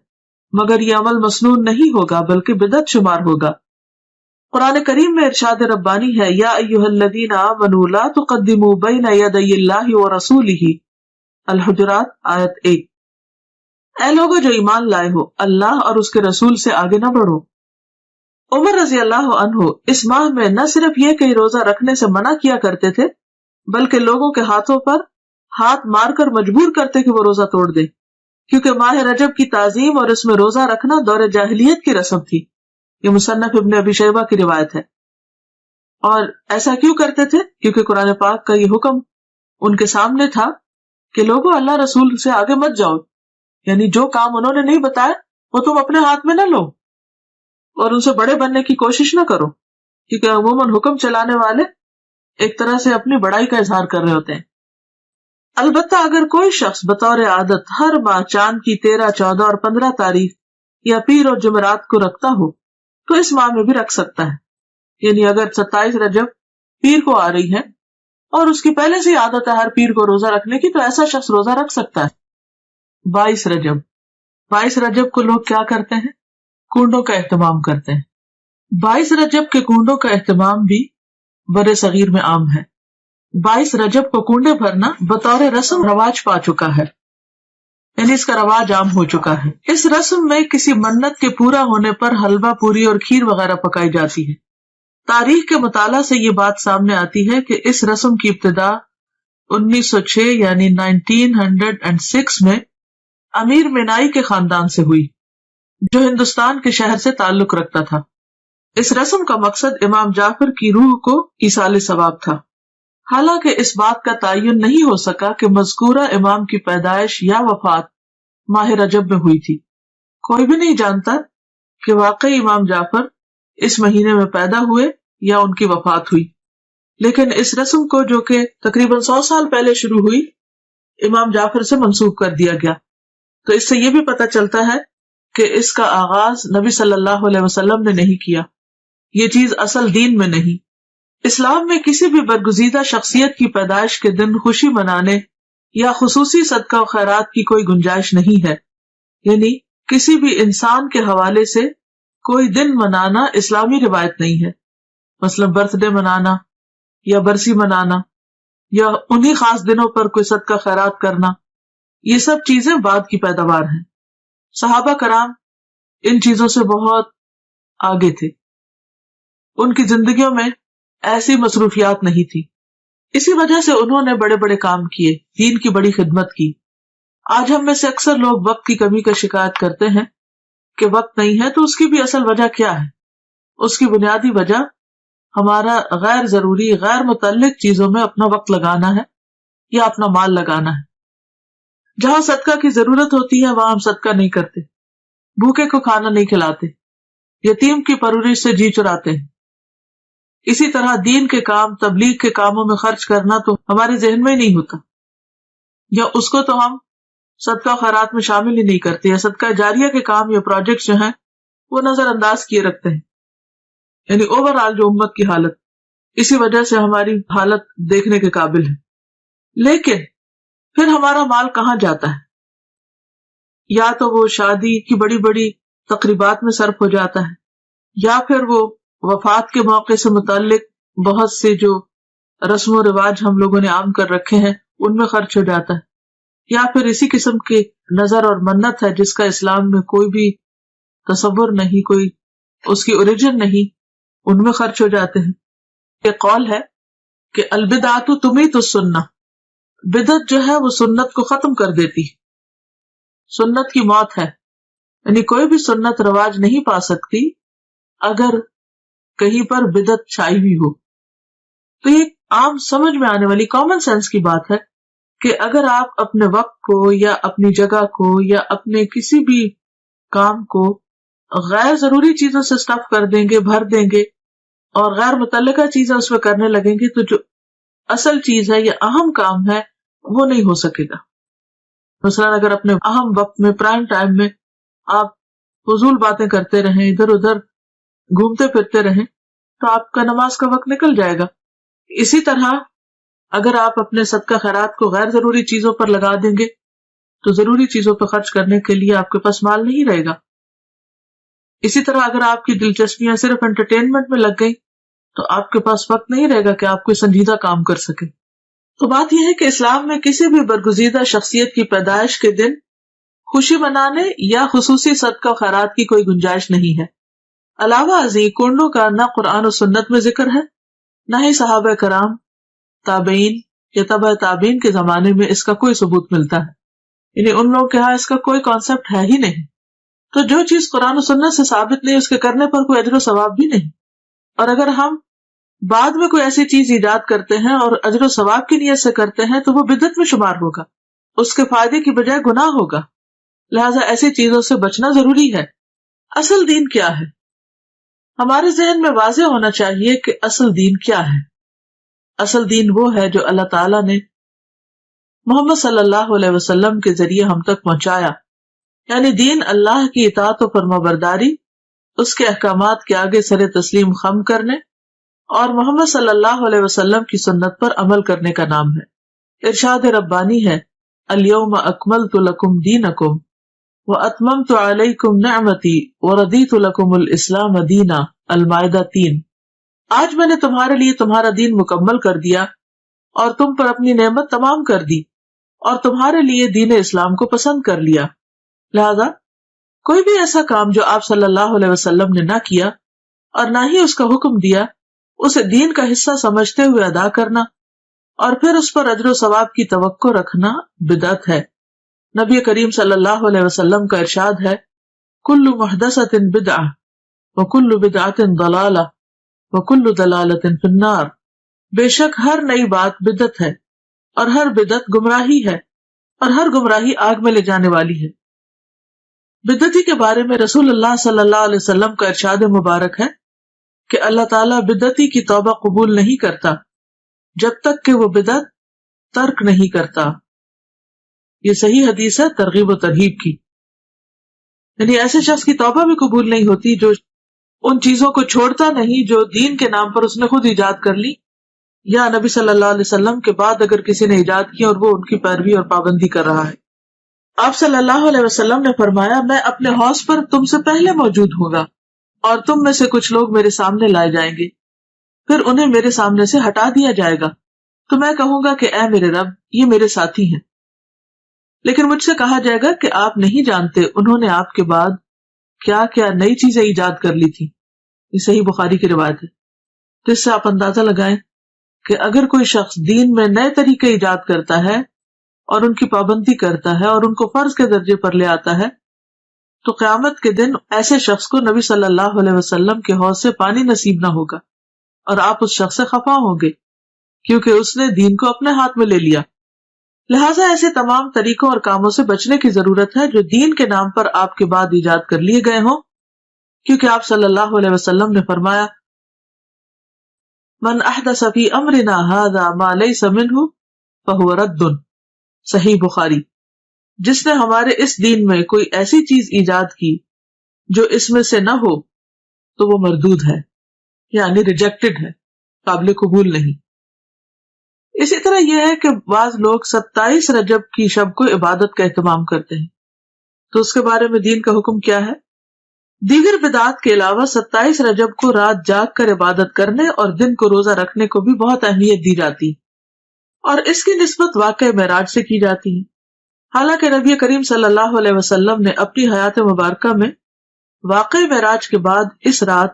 مگر یہ عمل مسنون نہیں ہوگا بلکہ بدعت شمار ہوگا۔ قرآن کریم میں ارشاد ربانی ہے، یا ایھا الذین آمنوا لا تقدموا بین یدی اللہ ورسولہ، الحجرات آیت 1۔ اے لوگو جو ایمان لائے ہو، اللہ اور اس کے رسول سے آگے نہ بڑھو۔ عمر رضی اللہ عنہ اس ماہ میں نہ صرف یہ کہ روزہ رکھنے سے منع کیا کرتے تھے، بلکہ لوگوں کے ہاتھوں پر ہاتھ مار کر مجبور کرتے کہ وہ روزہ توڑ دے، کیونکہ ماہ رجب کی تعظیم اور اس میں روزہ رکھنا دور جاہلیت کی رسم تھی۔ یہ مصنف ابن ابی شیبہ کی روایت ہے۔ اور ایسا کیوں کرتے تھے؟ کیونکہ قرآن پاک کا یہ حکم ان کے سامنے تھا کہ لوگوں اللہ رسول سے آگے مت جاؤ، یعنی جو کام انہوں نے نہیں بتایا وہ تم اپنے ہاتھ میں نہ لو اور ان سے بڑے بننے کی کوشش نہ کرو، کیونکہ عموماً حکم چلانے والے ایک طرح سے اپنی بڑائی کا اظہار کر رہے ہوتے ہیں۔ البتہ اگر کوئی شخص بطور عادت ہر ماہ چاند کی 13، 14 اور 15 تاریخ یا پیر اور جمعرات کو رکھتا ہو تو اس ماہ میں بھی رکھ سکتا ہے، یعنی اگر 27 رجب پیر کو آ رہی ہے اور اس کی پہلے سے عادت ہے ہر پیر کو روزہ رکھنے کی، تو ایسا شخص روزہ رکھ سکتا ہے۔ 22 رجب کو لوگ کیا کرتے ہیں؟ کنڈوں کا اہتمام کرتے ہیں۔ 22 رجب کے کنڈوں کا اہتمام بھی بر صغیر میں عام ہے۔ 22 رجب کو کنڈے بھرنا بطور رسم رواج پا چکا ہے، یعنی اس کا رواج عام ہو چکا ہے۔ اس رسم میں کسی منت کے پورا ہونے پر حلوہ پوری اور کھیر وغیرہ پکائی جاتی ہے۔ تاریخ کے مطالعہ سے یہ بات سامنے آتی ہے کہ اس رسم کی ابتدا 1906 یعنی 1906 میں امیر مینائی کے خاندان سے ہوئی، جو ہندوستان کے شہر سے تعلق رکھتا تھا۔ اس رسم کا مقصد امام جعفر کی روح کو ایصال ثواب تھا، حالانکہ اس بات کا تعین نہیں ہو سکا کہ مذکورہ امام کی پیدائش یا وفات ماہ رجب میں ہوئی تھی۔ کوئی بھی نہیں جانتا کہ واقعی امام جعفر اس مہینے میں پیدا ہوئے یا ان کی وفات ہوئی، لیکن اس رسم کو جو کہ تقریباً 100 سال پہلے شروع ہوئی، امام جعفر سے منسوب کر دیا گیا۔ تو اس سے یہ بھی پتہ چلتا ہے کہ اس کا آغاز نبی صلی اللہ علیہ وسلم نے نہیں کیا، یہ چیز اصل دین میں نہیں۔ اسلام میں کسی بھی برگزیدہ شخصیت کی پیدائش کے دن خوشی منانے یا خصوصی صدقہ و خیرات کی کوئی گنجائش نہیں ہے، یعنی کسی بھی انسان کے حوالے سے کوئی دن منانا اسلامی روایت نہیں ہے، مثلا برتھ ڈے منانا یا برسی منانا یا انہی خاص دنوں پر کوئی صدقہ خیرات کرنا، یہ سب چیزیں بعد کی پیداوار ہیں۔ صحابہ کرام ان چیزوں سے بہت آگے تھے، ان کی زندگیوں میں ایسی مصروفیات نہیں تھی، اسی وجہ سے انہوں نے بڑے بڑے کام کیے، دین کی بڑی خدمت کی۔ آج ہم میں سے اکثر لوگ وقت کی کمی کا شکایت کرتے ہیں کہ وقت نہیں ہے، تو اس کی بھی اصل وجہ کیا ہے؟ اس کی بنیادی وجہ ہمارا غیر ضروری، غیر متعلق چیزوں میں اپنا وقت لگانا ہے یا اپنا مال لگانا ہے۔ جہاں صدقہ کی ضرورت ہوتی ہے وہاں ہم صدقہ نہیں کرتے، بھوکے کو کھانا نہیں کھلاتے، یتیم کی پرورش سے جی چراتے ہیں۔ اسی طرح دین کے کام، تبلیغ کے کاموں میں خرچ کرنا تو ہمارے ذہن میں ہی نہیں ہوتا، یا اس کو تو ہم صدقہ خیرات میں شامل ہی نہیں کرتے، یا صدقہ جاریہ کے کام یا پروجیکٹس جو ہیں وہ نظر انداز کیے رکھتے ہیں، یعنی اوور آل جو امت کی حالت، اسی وجہ سے ہماری حالت دیکھنے کے قابل ہے۔ لیکن پھر ہمارا مال کہاں جاتا ہے؟ یا تو وہ شادی کی بڑی بڑی تقریبات میں صرف ہو جاتا ہے، یا پھر وہ وفات کے موقع سے متعلق بہت سے جو رسم و رواج ہم لوگوں نے عام کر رکھے ہیں ان میں خرچ ہو جاتا ہے، یا پھر اسی قسم کی نظر اور منت ہے جس کا اسلام میں کوئی بھی تصور نہیں، کوئی اس کی اوریجن نہیں، ان میں خرچ ہو جاتے ہیں۔ یہ قول ہے کہ البدعۃ تمیت السنہ، بدعت جو ہے وہ سنت کو ختم کر دیتی، سنت کی موت ہے، یعنی کوئی بھی سنت رواج نہیں پا سکتی اگر کہیں پر بدعت چھائی ہوئی ہو۔ تو یہ عام سمجھ میں آنے والی کامن سینس کی بات ہے کہ اگر آپ اپنے وقت کو یا اپنی جگہ کو یا اپنے کسی بھی کام کو غیر ضروری چیزوں سے اسٹف کر دیں گے، بھر دیں گے اور غیر متعلقہ چیزیں اس میں کرنے لگیں گے، تو جو اصل چیز ہے یا اہم کام ہے وہ نہیں ہو سکے گا۔ مثلا اگر اپنے اہم وقت میں، پرائم ٹائم میں آپ فضول باتیں کرتے رہیں، ادھر ادھر گھومتے پھرتے رہیں، تو آپ کا نماز کا وقت نکل جائے گا۔ اسی طرح اگر آپ اپنے صدقہ خیرات کو غیر ضروری چیزوں پر لگا دیں گے تو ضروری چیزوں پر خرچ کرنے کے لیے آپ کے پاس مال نہیں رہے گا۔ اسی طرح اگر آپ کی دلچسپیاں صرف انٹرٹینمنٹ میں لگ گئی تو آپ کے پاس وقت نہیں رہے گا کہ آپ کوئی سنجیدہ کام کر سکے۔ تو بات یہ ہے کہ اسلام میں کسی بھی برگزیدہ شخصیت کی پیدائش کے دن خوشی منانے یا خصوصی صدقہ خیرات کی کوئی گنجائش نہیں ہے۔ علاوہ ازیں کنڈوں کا نہ قرآن و سنت میں ذکر ہے، نہ ہی صحابہ کرام، تابعین یا تبع تابعین کے زمانے میں اس کا کوئی ثبوت ملتا ہے، یعنی ان لوگوں کے ہاں اس کا کوئی کانسیپٹ ہے ہی نہیں۔ تو جو چیز قرآن و سنت سے ثابت نہیں، اس کے کرنے پر کوئی اجر و ثواب بھی نہیں۔ اور اگر ہم بعد میں کوئی ایسی چیز ایجاد کرتے ہیں اور اجر و ثواب کی نیت سے کرتے ہیں تو وہ بدعت میں شمار ہوگا، اس کے فائدے کی بجائے گناہ ہوگا۔ لہٰذا ایسی چیزوں سے بچنا ضروری ہے۔ اصل دین کیا ہے؟ ہمارے ذہن میں واضح ہونا چاہیے کہ اصل دین کیا ہے۔ اصل دین وہ ہے جو اللہ تعالیٰ نے محمد صلی اللہ علیہ وسلم کے ذریعے ہم تک پہنچایا، یعنی دین اللہ کی اطاعت و فرمانبرداری، اس کے احکامات کے آگے سر تسلیم خم کرنے اور محمد صلی اللہ علیہ وسلم کی سنت پر عمل کرنے کا نام ہے۔ ارشاد ربانی ہے، الیوم اکملت لکم دینکم واتممت علیکم نعمتی ورضیت لکم الاسلام دینا، المائدہ 3۔ آج میں نے تمہارے لیے تمہارا دین مکمل کر دیا اور تم پر اپنی نعمت تمام کر دی اور تمہارے لیے دین اسلام کو پسند کر لیا۔ لہذا کوئی بھی ایسا کام جو آپ صلی اللہ علیہ وسلم نے نہ کیا اور نہ ہی اس کا حکم دیا، اسے دین کا حصہ سمجھتے ہوئے ادا کرنا اور پھر اس پر اجر و ثواب کی توقع رکھنا بدعت ہے۔ نبی کریم صلی اللہ علیہ وسلم کا ارشاد ہے، کل محدثۃ بدعہ وکل بدعۃ ضلالہ وکل ضلالۃ فی النار، بے شک ہر نئی بات بدعت ہے اور ہر بدعت گمراہی ہے اور ہر گمراہی آگ میں لے جانے والی ہے۔ بدعتی کے بارے میں رسول اللہ صلی اللہ علیہ وسلم کا ارشاد مبارک ہے کہ اللہ تعالیٰ بدعتی کی توبہ قبول نہیں کرتا جب تک کہ وہ بدعت ترک نہیں کرتا۔ یہ صحیح حدیث ہے ترغیب و ترہیب کی، یعنی ایسے شخص کی توبہ بھی قبول نہیں ہوتی جو ان چیزوں کو چھوڑتا نہیں جو دین کے نام پر اس نے خود ایجاد کر لی، یا نبی صلی اللہ علیہ وسلم کے بعد اگر کسی نے ایجاد کی اور وہ ان کی پیروی اور پابندی کر رہا ہے۔ آپ صلی اللہ علیہ وسلم نے فرمایا، میں اپنے حوض پر تم سے پہلے موجود ہوں گا اور تم میں سے کچھ لوگ میرے سامنے لائے جائیں گے، پھر انہیں میرے سامنے سے ہٹا دیا جائے گا، تو میں کہوں گا کہ اے میرے رب، یہ میرے ساتھی ہیں۔ لیکن مجھ سے کہا جائے گا کہ آپ نہیں جانتے انہوں نے آپ کے بعد کیا کیا نئی چیزیں ایجاد کر لی تھی۔ یہ صحیح بخاری کی روایت ہے۔ تو اس سے آپ اندازہ لگائیں کہ اگر کوئی شخص دین میں نئے طریقے ایجاد کرتا ہے اور ان کی پابندی کرتا ہے اور ان کو فرض کے درجے پر لے آتا ہے، تو قیامت کے دن ایسے شخص کو نبی صلی اللہ علیہ وسلم کے حوض سے پانی نصیب نہ ہوگا اور آپ اس شخص سے خفا ہوں گے کیونکہ اس نے دین کو اپنے ہاتھ میں لے لیا۔ لہٰذا ایسے تمام طریقوں اور کاموں سے بچنے کی ضرورت ہے جو دین کے نام پر آپ کے بعد ایجاد کر لیے گئے ہوں، کیونکہ آپ صلی اللہ علیہ وسلم نے فرمایا، من احدث فی امرنا ھذا ما لیس منہ فہو رد، صحیح بخاری۔ جس نے ہمارے اس دین میں کوئی ایسی چیز ایجاد کی جو اس میں سے نہ ہو تو وہ مردود ہے، یعنی ریجیکٹڈ ہے، قابل قبول نہیں۔ اسی طرح یہ ہے کہ بعض لوگ 27 رجب کی شب کو عبادت کا اہتمام کرتے ہیں، تو اس کے بارے میں دین کا حکم کیا ہے؟ دیگر بدعات کے علاوہ 27 رجب کو رات جاگ کر عبادت کرنے اور دن کو روزہ رکھنے کو بھی بہت اہمیت دی جاتی ہے اور اس کی نسبت واقعہ معراج سے کی جاتی ہے۔ حالانکہ نبی کریم صلی اللہ علیہ وسلم نے اپنی حیات مبارکہ میں واقعی معراج کے بعد اس رات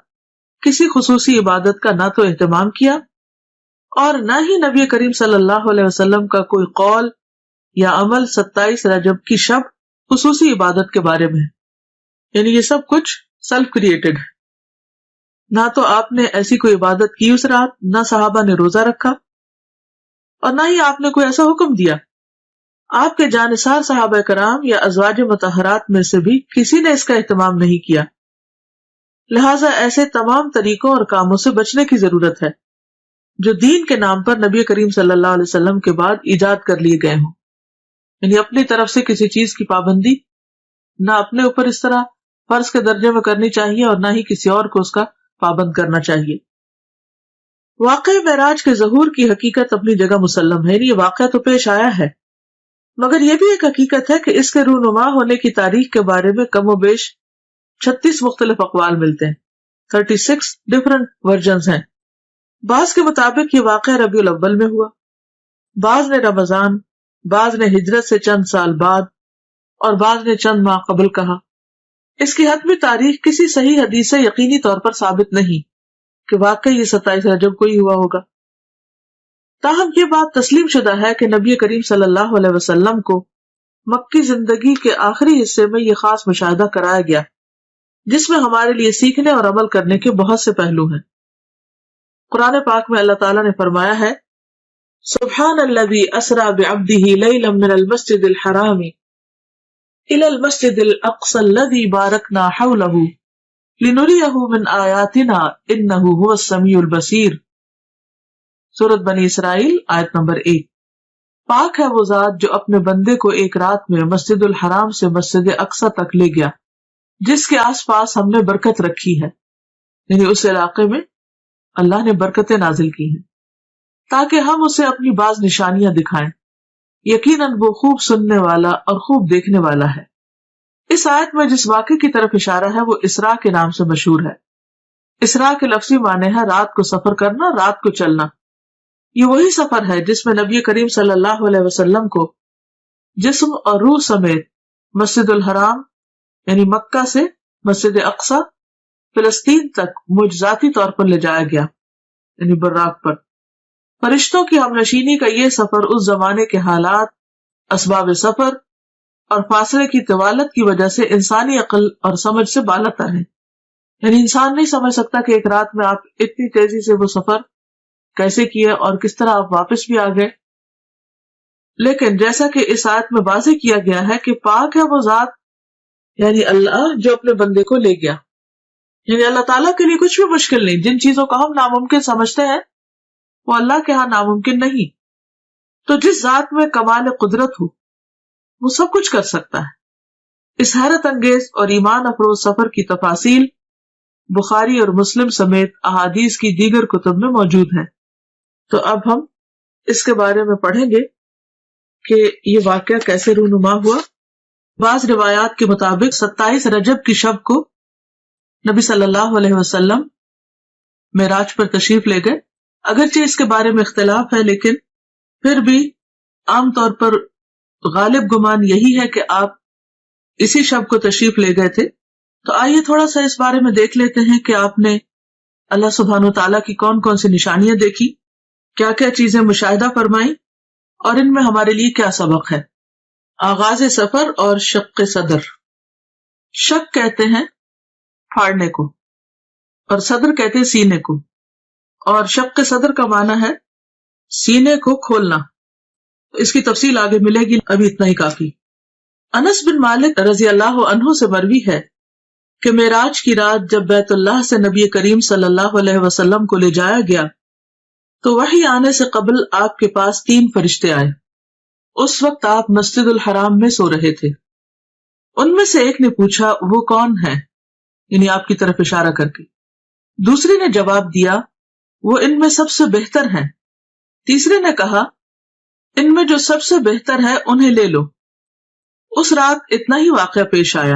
کسی خصوصی عبادت کا نہ تو اہتمام کیا اور نہ ہی نبی کریم صلی اللہ علیہ وسلم کا کوئی قول یا عمل 27 رجب کی شب خصوصی عبادت کے بارے میں، یعنی یہ سب کچھ سیلف کریٹڈ ہے۔ نہ تو آپ نے ایسی کوئی عبادت کی اس رات، نہ صحابہ نے روزہ رکھا، اور نہ ہی آپ نے کوئی ایسا حکم دیا۔ آپ کے جانثار صحابہ کرام یا ازواج مطہرات میں سے بھی کسی نے اس کا اہتمام نہیں کیا۔ لہٰذا ایسے تمام طریقوں اور کاموں سے بچنے کی ضرورت ہے جو دین کے نام پر نبی کریم صلی اللہ علیہ وسلم کے بعد ایجاد کر لیے گئے ہوں، یعنی اپنی طرف سے کسی چیز کی پابندی نہ اپنے اوپر اس طرح فرض کے درجے میں کرنی چاہیے اور نہ ہی کسی اور کو اس کا پابند کرنا چاہیے۔ واقعہ معراج کے ظہور کی حقیقت اپنی جگہ مسلم ہے، یہ واقعہ تو پیش آیا ہے، مگر یہ بھی ایک حقیقت ہے کہ اس کے رونما ہونے کی تاریخ کے بارے میں کم و بیش 36 مختلف اقوال ملتے ہیں، 36 ڈفرنٹ ورژنز ہیں۔ بعض کے مطابق یہ واقعہ ربیع الاول میں ہوا، بعض نے رمضان، بعض نے ہجرت سے چند سال بعد اور بعض نے چند ماہ قبل کہا۔ اس کی حتمی تاریخ کسی صحیح حدیث سے یقینی طور پر ثابت نہیں کہ واقعی یہ 27 رجب کو ہی ہوا ہوگا، تاہم یہ بات تسلیم شدہ ہے کہ نبی کریم صلی اللہ علیہ وسلم کو مکی زندگی کے آخری حصے میں یہ خاص مشاہدہ کرایا گیا جس میں ہمارے لیے سیکھنے اور عمل کرنے کے بہت سے پہلو ہیں۔ قرآن پاک میں اللہ تعالیٰ نے فرمایا ہے، سبحان الذی اسری بعبدہ لیلا من المسجد الحرام الی المسجد الاقصی الذی بارکنا حولہ لنریہ من آیاتنا انہ هو السمیع البصیر۔ سورۃ بنی اسرائیل آیت نمبر 1۔ پاک ہے وہ ذات جو اپنے بندے کو ایک رات میں مسجد الحرام سے مسجد اقصی تک لے گیا جس کے آس پاس ہم نے برکت رکھی ہے، یعنی اس علاقے میں اللہ نے برکتیں نازل کی ہیں تاکہ ہم اسے اپنی بعض نشانیاں دکھائیں، یقیناً وہ خوب سننے والا اور خوب دیکھنے والا ہے۔ اس آیت میں جس واقعے کی طرف اشارہ ہے وہ اسراء کے نام سے مشہور ہے۔ اسراء کے لفظی معنی ہے رات کو سفر کرنا، رات کو چلنا۔ یہ وہی سفر ہے جس میں نبی کریم صلی اللہ علیہ وسلم کو جسم اور روح سمیت مسجد الحرام یعنی مکہ سے مسجد اقصی فلسطین تک معجزاتی طور پر لے جایا گیا، یعنی براق پر۔ فرشتوں کی ہمنشینی کا یہ سفر اس زمانے کے حالات، اسباب سفر اور فاصلے کی طوالت کی وجہ سے انسانی عقل اور سمجھ سے بالاتر ہے، یعنی انسان نہیں سمجھ سکتا کہ ایک رات میں آپ اتنی تیزی سے وہ سفر کیسے کیے اور کس طرح آپ واپس بھی آ گئے۔ لیکن جیسا کہ اس آیت میں واضح کیا گیا ہے کہ پاک ہے وہ ذات یعنی اللہ جو اپنے بندے کو لے گیا، یعنی اللہ تعالیٰ کے لیے کچھ بھی مشکل نہیں۔ جن چیزوں کو ہم ناممکن سمجھتے ہیں وہ اللہ کے ہاں ناممکن نہیں۔ تو جس ذات میں کمال قدرت ہو وہ سب کچھ کر سکتا ہے۔ اس حیرت انگیز اور ایمان افروز سفر کی تفاصیل بخاری اور مسلم سمیت احادیث کی دیگر کتب میں موجود ہیں۔ تو اب ہم اس کے بارے میں پڑھیں گے کہ یہ واقعہ کیسے رونما ہوا۔ بعض روایات کے مطابق 27 رجب کی شب کو نبی صلی اللہ علیہ وسلم معراج پر تشریف لے گئے۔ اگرچہ اس کے بارے میں اختلاف ہے لیکن پھر بھی عام طور پر غالب گمان یہی ہے کہ آپ اسی شب کو تشریف لے گئے تھے۔ تو آئیے تھوڑا سا اس بارے میں دیکھ لیتے ہیں کہ آپ نے اللہ سبحانہ وتعالیٰ کی کون کون سی نشانیاں دیکھی، کیا کیا چیزیں مشاہدہ فرمائیں اور ان میں ہمارے لیے کیا سبق ہے۔ آغاز سفر اور شق صدر۔ شق کہتے ہیں پھاڑنے کو اور صدر کہتے ہیں سینے کو، اور شق صدر کا معنی ہے سینے کو کھولنا۔ اس کی تفصیل آگے ملے گی، ابھی اتنا ہی کافی۔ انس بن مالک رضی اللہ عنہ سے مروی ہے کہ معراج کی رات جب بیت اللہ سے نبی کریم صلی اللہ علیہ وسلم کو لے جایا گیا تو وحی آنے سے قبل آپ کے پاس 3 فرشتے آئے۔ اس وقت آپ مسجد الحرام میں سو رہے تھے۔ ان میں سے ایک نے پوچھا وہ کون ہے، یعنی آپ کی طرف اشارہ کر کے۔ دوسرے نے جواب دیا وہ ان میں سب سے بہتر ہیں۔ تیسرے نے کہا ان میں جو سب سے بہتر ہے انہیں لے لو۔ اس رات اتنا ہی واقعہ پیش آیا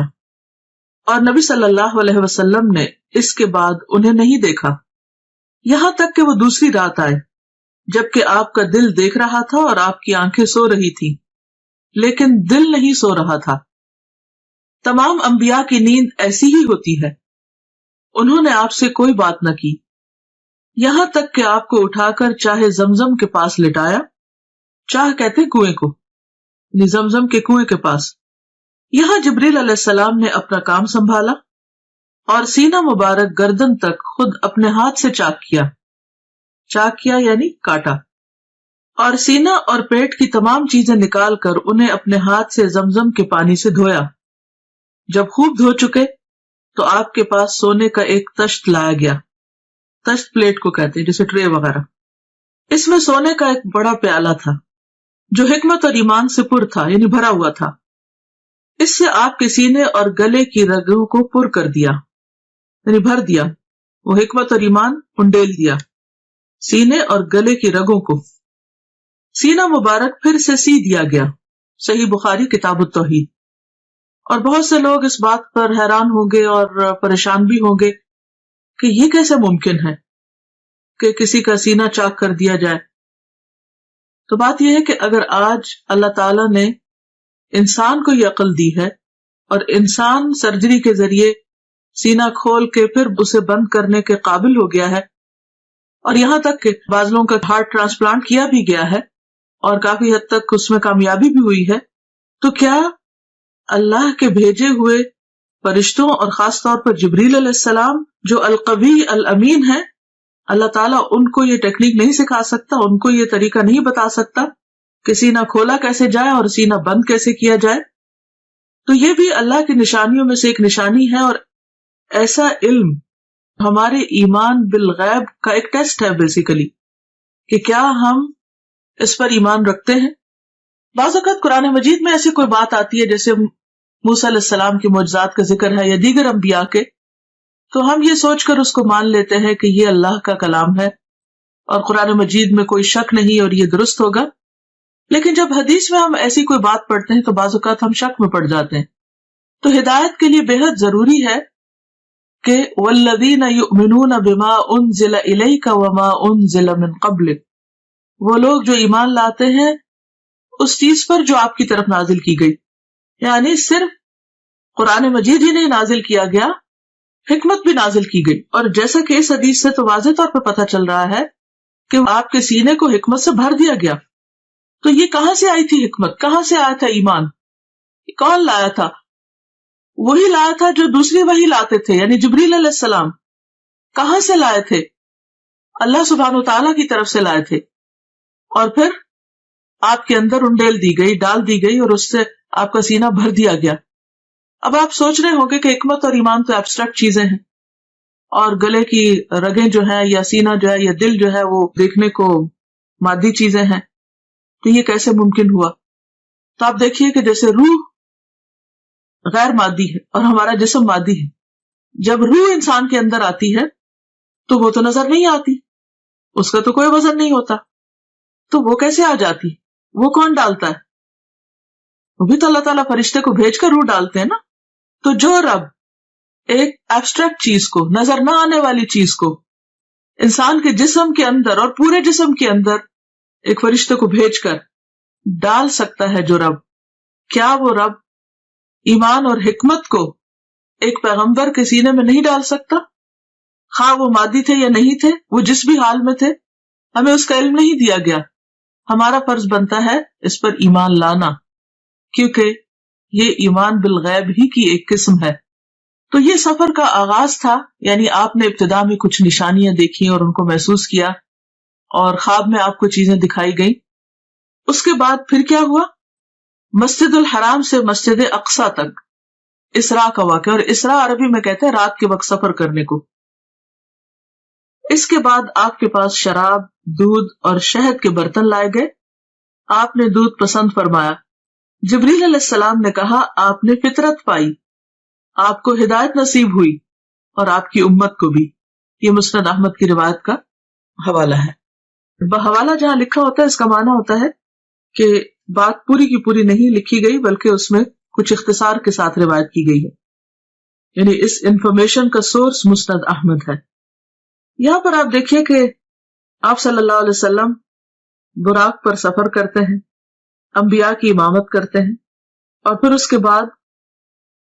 اور نبی صلی اللہ علیہ وسلم نے اس کے بعد انہیں نہیں دیکھا، یہاں تک کہ وہ دوسری رات آئے جبکہ آپ کا دل دیکھ رہا تھا اور آپ کی آنکھیں سو رہی تھی لیکن دل نہیں سو رہا تھا۔ تمام انبیاء کی نیند ایسی ہی ہوتی ہے، انہوں نے آپ سے کوئی بات نہ کی، یہاں تک کہ آپ کو اٹھا کر چاہے زمزم کے پاس لٹایا، چاہ کہتے کنویں کو، یعنی زمزم کے کنویں کے پاس۔ یہاں جبریل علیہ السلام نے اپنا کام سنبھالا اور سینہ مبارک گردن تک خود اپنے ہاتھ سے چاک کیا، چاک کیا یعنی کاٹا، اور سینہ اور پیٹ کی تمام چیزیں نکال کر انہیں اپنے ہاتھ سے زمزم کے پانی سے دھویا۔ جب خوب دھو چکے تو آپ کے پاس سونے کا ایک تشت لایا گیا، تشت پلیٹ کو کہتے ہیں جیسے ٹرے وغیرہ، اس میں سونے کا ایک بڑا پیالہ تھا جو حکمت اور ایمان سے پر تھا، یعنی بھرا ہوا تھا۔ اس سے آپ کے سینے اور گلے کی رگوں کو پر کر دیا، یعنی بھر دیا، وہ حکمت اور ایمان انڈیل دیا سینے اور گلے کی رگوں کو۔ سینہ مبارک پھر سے سی دیا گیا، صحیح بخاری کتاب التوحید۔ اور بہت سے لوگ اس بات پر حیران ہوں گے اور پریشان بھی ہوں گے کہ یہ کیسے ممکن ہے کہ کسی کا سینہ چاک کر دیا جائے۔ تو بات یہ ہے کہ اگر آج اللہ تعالیٰ نے انسان کو یہ عقل دی ہے اور انسان سرجری کے ذریعے سینہ کھول کے پھر اسے بند کرنے کے قابل ہو گیا ہے، اور یہاں تک کہ بعض لوگوں کا ہارٹ ٹرانسپلانٹ کیا بھی گیا ہے اور کافی حد تک اس میں کامیابی بھی ہوئی ہے، تو کیا اللہ کے بھیجے ہوئے فرشتوں اور خاص طور پر جبریل علیہ السلام جو القوی الامین ہے، اللہ تعالیٰ ان کو یہ ٹیکنیک نہیں سکھا سکتا، ان کو یہ طریقہ نہیں بتا سکتا کہ سینہ کھولا کیسے جائے اور سینہ بند کیسے کیا جائے؟ تو یہ بھی اللہ کی نشانیوں میں سے ایک نشانی ہے، اور ایسا علم ہمارے ایمان بالغیب کا ایک ٹیسٹ ہے بیسیکلی، کہ کیا ہم اس پر ایمان رکھتے ہیں۔ بعض اوقات قرآن مجید میں ایسی کوئی بات آتی ہے جیسے موسیٰ علیہ السلام کی معجزات کا ذکر ہے یا دیگر انبیاء کے، تو ہم یہ سوچ کر اس کو مان لیتے ہیں کہ یہ اللہ کا کلام ہے اور قرآن مجید میں کوئی شک نہیں اور یہ درست ہوگا۔ لیکن جب حدیث میں ہم ایسی کوئی بات پڑھتے ہیں تو بعض اوقات ہم شک میں پڑ جاتے ہیں۔ تو ہدایت کے لیے بے حد ضروری ہے کہ والذین یؤمنون بما انزل الیک وما انزل من قبلک، وہ لوگ جو ایمان لاتے ہیں اس چیز پر جو آپ کی طرف نازل کی گئی، یعنی صرف قرآن مجید ہی نہیں نازل کیا گیا، حکمت بھی نازل کی گئی۔ اور جیسا کہ اس حدیث سے تو واضح طور پر پتہ چل رہا ہے کہ آپ کے سینے کو حکمت سے بھر دیا گیا۔ تو یہ کہاں سے آئی تھی حکمت، کہاں سے آیا تھا ایمان، کون لایا تھا؟ وہی لایا تھا جو دوسری وحی لاتے تھے، یعنی جبریل علیہ السلام۔ کہاں سے لائے تھے؟ اللہ سبحانہ وتعالیٰ کی طرف سے لائے تھے، اور پھر آپ کے اندر انڈیل دی گئی، ڈال دی گئی، اور اس سے آپ کا سینہ بھر دیا گیا۔ اب آپ سوچ رہے ہوں گے کہ حکمت اور ایمان تو ایبسٹریکٹ چیزیں ہیں، اور گلے کی رگیں جو ہیں یا سینہ جو ہے یا دل جو ہے وہ دیکھنے کو مادی چیزیں ہیں، تو یہ کیسے ممکن ہوا؟ تو آپ دیکھیے کہ جیسے روح غیر مادی ہے اور ہمارا جسم مادی ہے، جب روح انسان کے اندر آتی ہے تو وہ تو نظر نہیں آتی، اس کا تو کوئی وزن نہیں ہوتا، تو وہ کیسے آ جاتی؟ وہ کون ڈالتا ہے؟ وہ بھی تو اللہ تعالیٰ فرشتے کو بھیج کر روح ڈالتے ہیں نا۔ تو جو رب ایک ایبسٹریکٹ چیز کو، نظر نہ آنے والی چیز کو انسان کے جسم کے اندر اور پورے جسم کے اندر ایک فرشتے کو بھیج کر ڈال سکتا ہے، جو رب، کیا وہ رب ایمان اور حکمت کو ایک پیغمبر کے سینے میں نہیں ڈال سکتا؟ خواہ وہ مادی تھے یا نہیں تھے، وہ جس بھی حال میں تھے، ہمیں اس کا علم نہیں دیا گیا، ہمارا فرض بنتا ہے اس پر ایمان لانا، کیونکہ یہ ایمان بالغیب ہی کی ایک قسم ہے۔ تو یہ سفر کا آغاز تھا، یعنی آپ نے ابتدا میں کچھ نشانیاں دیکھی اور ان کو محسوس کیا، اور خواب میں آپ کو چیزیں دکھائی گئیں۔ اس کے بعد پھر کیا ہوا؟ مسجد الحرام سے مسجد اقصیٰ تک اسراء کا واقعہ، اور اسراء عربی میں کہتے ہیں رات کے وقت سفر کرنے کو۔ اس کے بعد آپ کے پاس شراب، دودھ اور شہد کے برتن لائے گئے، آپ نے دودھ پسند فرمایا۔ جبریل علیہ السلام نے کہا آپ نے فطرت پائی، آپ کو ہدایت نصیب ہوئی، اور آپ کی امت کو بھی۔ یہ مسند احمد کی روایت کا حوالہ ہے۔ بحوالہ جہاں لکھا ہوتا ہے اس کا معنی ہوتا ہے کہ بات پوری کی پوری نہیں لکھی گئی بلکہ اس میں کچھ اختصار کے ساتھ روایت کی گئی ہے، یعنی اس انفارمیشن کا سورس مسند احمد ہے۔ یہاں پر آپ دیکھیے کہ آپ صلی اللہ علیہ وسلم براق پر سفر کرتے ہیں، انبیاء کی امامت کرتے ہیں، اور پھر اس کے بعد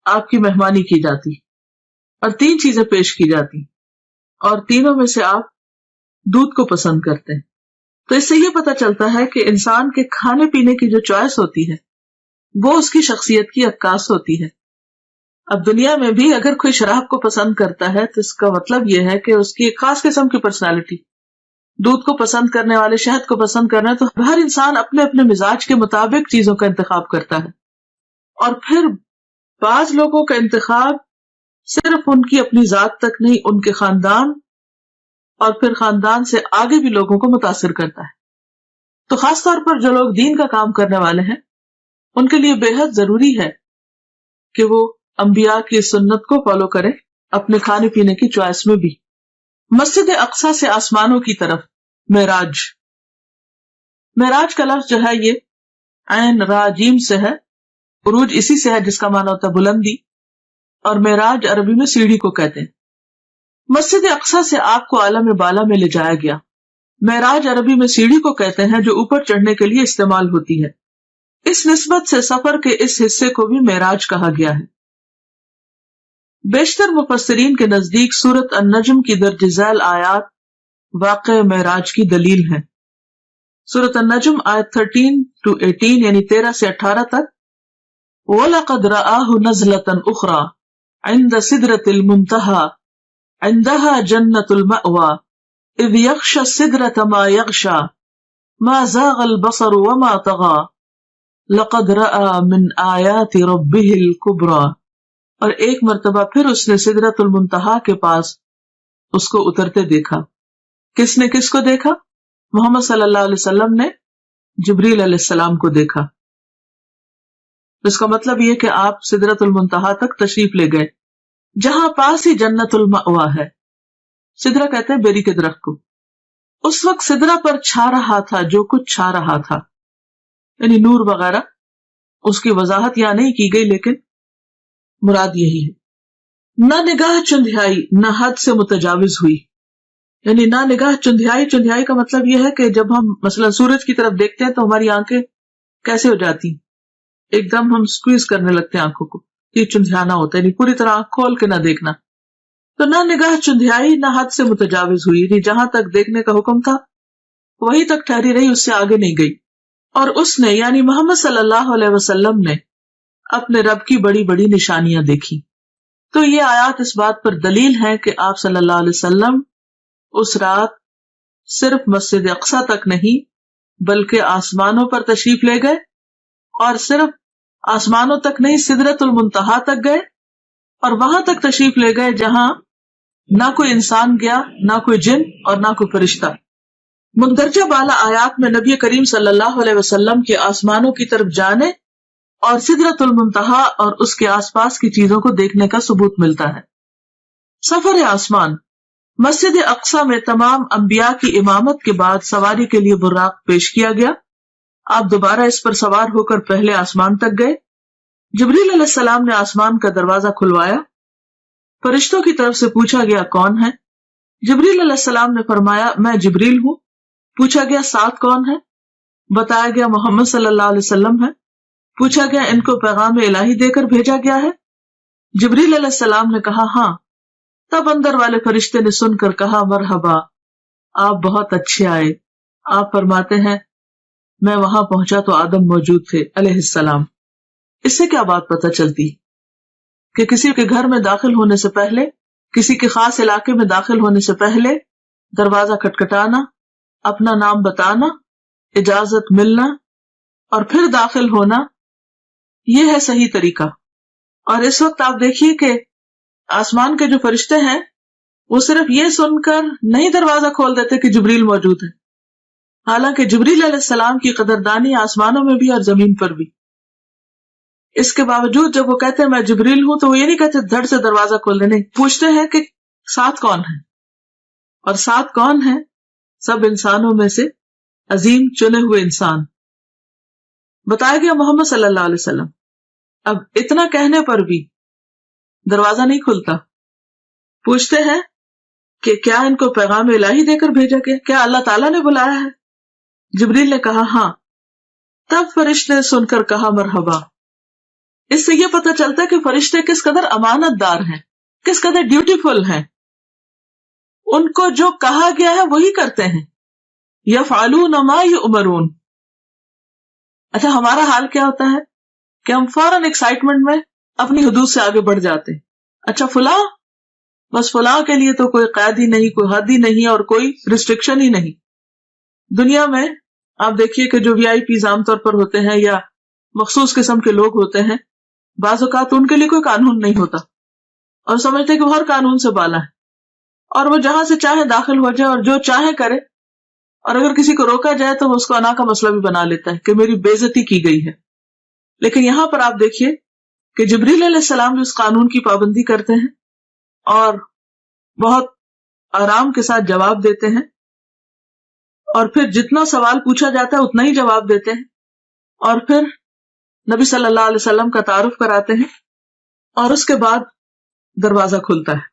آپ کی مہمانی کی جاتی اور 3 چیزیں پیش کی جاتی اور تینوں میں سے آپ دودھ کو پسند کرتے ہیں. تو اس سے یہ پتہ چلتا ہے کہ انسان کے کھانے پینے کی جو چوائس ہوتی ہے وہ اس کی شخصیت کی عکاس ہوتی ہے. اب دنیا میں بھی اگر کوئی شراب کو پسند کرتا ہے تو اس کا مطلب یہ ہے کہ اس کی ایک خاص قسم کی پرسنالٹی. دودھ کو پسند کرنے والے شہد کو پسند کرنا، تو ہر انسان اپنے اپنے مزاج کے مطابق چیزوں کا انتخاب کرتا ہے. اور پھر بعض لوگوں کا انتخاب صرف ان کی اپنی ذات تک نہیں، ان کے خاندان اور پھر خاندان سے آگے بھی لوگوں کو متاثر کرتا ہے. تو خاص طور پر جو لوگ دین کا کام کرنے والے ہیں ان کے لیے بے حد ضروری ہے کہ وہ انبیاء کی سنت کو فالو کریں اپنے کھانے پینے کی چوائس میں بھی. مسجد اقصی سے آسمانوں کی طرف معراج. معراج کا لفظ جو ہے یہ عین را جیم سے ہے. عروج اسی سے ہے جس کا معنی ہوتا ہے بلندی، اور معراج عربی میں سیڑھی کو کہتے ہیں. مسجد اقصی سے آپ کو عالم بالا میں لے جایا گیا. معراج عربی میں سیڑھی کو کہتے ہیں جو اوپر چڑھنے کے لیے استعمال ہوتی ہے. اس نسبت سے سفر کے اس حصے کو بھی معراج کہا گیا ہے. بیشتر مفسرین کے نزدیک سورۃ النجم کی درج ذیل آیات واقع معراج کی دلیل ہیں. سورۃ النجم آیت 13-18 یعنی 13 سے 18 تک. وَلَقَدْ رَآهُ نَزْلَةً أُخْرَى عِنْدَ سِدْرَةِ الْمُنْتَهَى عِنْدَهَا جَنَّةُ الْمَأْوَى إِذْ يَغْشَى السِّدْرَةَ مَا يَغْشَى مَا زَاغَ الْبَصَرُ وَمَا طَغَى لَقَدْ رَآى مِنْ آيَاتِ رَبِّهِ الْكُبْرَى. اور ایک مرتبہ پھر اس نے سدرۃ المنتہا کے پاس اس کو اترتے دیکھا. کس نے کس کو دیکھا؟ محمد صلی اللہ علیہ وسلم نے جبریل علیہ السلام کو دیکھا. اس کا مطلب یہ کہ آپ سدرۃ المنتہا تک تشریف لے گئے جہاں پاس ہی جنت المأوا ہے. سدرہ کہتے ہیں بیری کے درخت کو. اس وقت سدرہ پر چھا رہا تھا جو کچھ چھا رہا تھا، یعنی نور وغیرہ. اس کی وضاحت یہاں نہیں کی گئی لیکن مراد یہی ہے. نہ نگاہ چندھیائی نہ حد سے متجاوز ہوئی، یعنی نہ نگاہ چندھیائی. چندھیائی کا مطلب یہ ہے کہ جب ہم مثلا سورج کی طرف دیکھتے ہیں تو ہماری آنکھیں کیسے ہو جاتی، ایک دم ہم سکویز کرنے لگتے ہیں آنکھوں کو. یہ چندھیانا ہوتا ہے، یعنی پوری طرح آنکھ کھول کے نہ دیکھنا. تو نہ نگاہ چندھیائی نہ حد سے متجاوز ہوئی، یعنی جہاں تک دیکھنے کا حکم تھا وہی تک ٹھہری رہی، اس سے آگے نہیں گئی. اور اس نے یعنی محمد صلی اللہ علیہ وسلم نے اپنے رب کی بڑی بڑی نشانیاں دیکھی. تو یہ آیات اس بات پر دلیل ہے کہ آپ صلی اللہ علیہ وسلم اس رات صرف مسجد اقصی تک نہیں بلکہ آسمانوں پر تشریف لے گئے، اور صرف آسمانوں تک نہیں سدرۃ المنتہا تک گئے، اور وہاں تک تشریف لے گئے جہاں نہ کوئی انسان گیا، نہ کوئی جن اور نہ کوئی فرشتہ. مندرجہ بالا آیات میں نبی کریم صلی اللہ علیہ وسلم کے آسمانوں کی طرف جانے اور سدرۃ المنتہا اور اس کے آس پاس کی چیزوں کو دیکھنے کا ثبوت ملتا ہے. سفر آسمان. مسجد اقصی میں تمام انبیاء کی امامت کے بعد سواری کے لیے براق پیش کیا گیا. آپ دوبارہ اس پر سوار ہو کر پہلے آسمان تک گئے. جبریل علیہ السلام نے آسمان کا دروازہ کھلوایا. فرشتوں کی طرف سے پوچھا گیا کون ہے؟ جبریل علیہ السلام نے فرمایا میں جبریل ہوں. پوچھا گیا ساتھ کون ہے؟ بتایا گیا محمد صلی اللہ علیہ وسلم ہے. پوچھا گیا ان کو پیغام الہی دے کر بھیجا گیا ہے؟ جبریل علیہ السلام نے کہا ہاں. تب اندر والے فرشتے نے سن کر کہا مرحبا، آپ بہت اچھے آئے. آپ فرماتے ہیں میں وہاں پہنچا تو آدم موجود تھے علیہ السلام. اس سے کیا بات پتہ چلتی کہ کسی کے گھر میں داخل ہونے سے پہلے، کسی کے خاص علاقے میں داخل ہونے سے پہلے دروازہ کھٹکھٹانا، اپنا نام بتانا، اجازت ملنا اور پھر داخل ہونا، یہ ہے صحیح طریقہ. اور اس وقت آپ دیکھیے کہ آسمان کے جو فرشتے ہیں وہ صرف یہ سن کر نہیں دروازہ کھول دیتے کہ جبریل موجود ہے، حالانکہ جبریل علیہ السلام کی قدردانی آسمانوں میں بھی اور زمین پر بھی. اس کے باوجود جب وہ کہتے ہیں میں جبریل ہوں تو وہ یہ نہیں کہتے دھڑ سے دروازہ کھول دے، نہیں، پوچھتے ہیں کہ ساتھ کون ہے. اور ساتھ کون ہے؟ سب انسانوں میں سے عظیم چنے ہوئے انسان. بتایا گیا محمد صلی اللہ علیہ وسلم. اب اتنا کہنے پر بھی دروازہ نہیں کھلتا. پوچھتے ہیں کہ کیا ان کو پیغام الہی دے کر بھیجا گیا؟ کیا اللہ تعالیٰ نے بلایا ہے؟ جبریل نے کہا ہاں. تب فرشتے نے سن کر کہا مرحبا، اس سے یہ پتہ چلتا ہے کہ فرشتے کس قدر امانت دار ہیں، کس قدر ڈیوٹیفل ہیں، ان کو جو کہا گیا ہے وہی کرتے ہیں. یفعلون ما یؤمرون. اچھا ہمارا حال کیا ہوتا ہے کہ ہم فوراً ایکسائٹمنٹ میں اپنی حدود سے آگے بڑھ جاتے ہیں. اچھا فلاں، بس فلاں کے لیے تو کوئی قید ہی نہیں، کوئی حد ہی نہیں اور کوئی ریسٹرکشن ہی نہیں. دنیا میں آپ دیکھیے کہ جو وی آئی پیز عام طور پر ہوتے ہیں یا مخصوص قسم کے لوگ ہوتے ہیں، بعض اوقات ان کے لیے کوئی قانون نہیں ہوتا اور سمجھتے کہ وہ ہر قانون سے بالا ہے اور وہ جہاں سے چاہے داخل ہو جائے اور جو چاہے کرے، اور اگر کسی کو روکا جائے تو وہ اس کو انا کا مسئلہ بھی بنا لیتا ہے کہ میری بے عزتی کی گئی ہے. لیکن یہاں پر آپ دیکھیے کہ جبریل علیہ السلام جو اس قانون کی پابندی کرتے ہیں اور بہت آرام کے ساتھ جواب دیتے ہیں، اور پھر جتنا سوال پوچھا جاتا ہے اتنا ہی جواب دیتے ہیں، اور پھر نبی صلی اللہ علیہ وسلم کا تعارف کراتے ہیں، اور اس کے بعد دروازہ کھلتا ہے.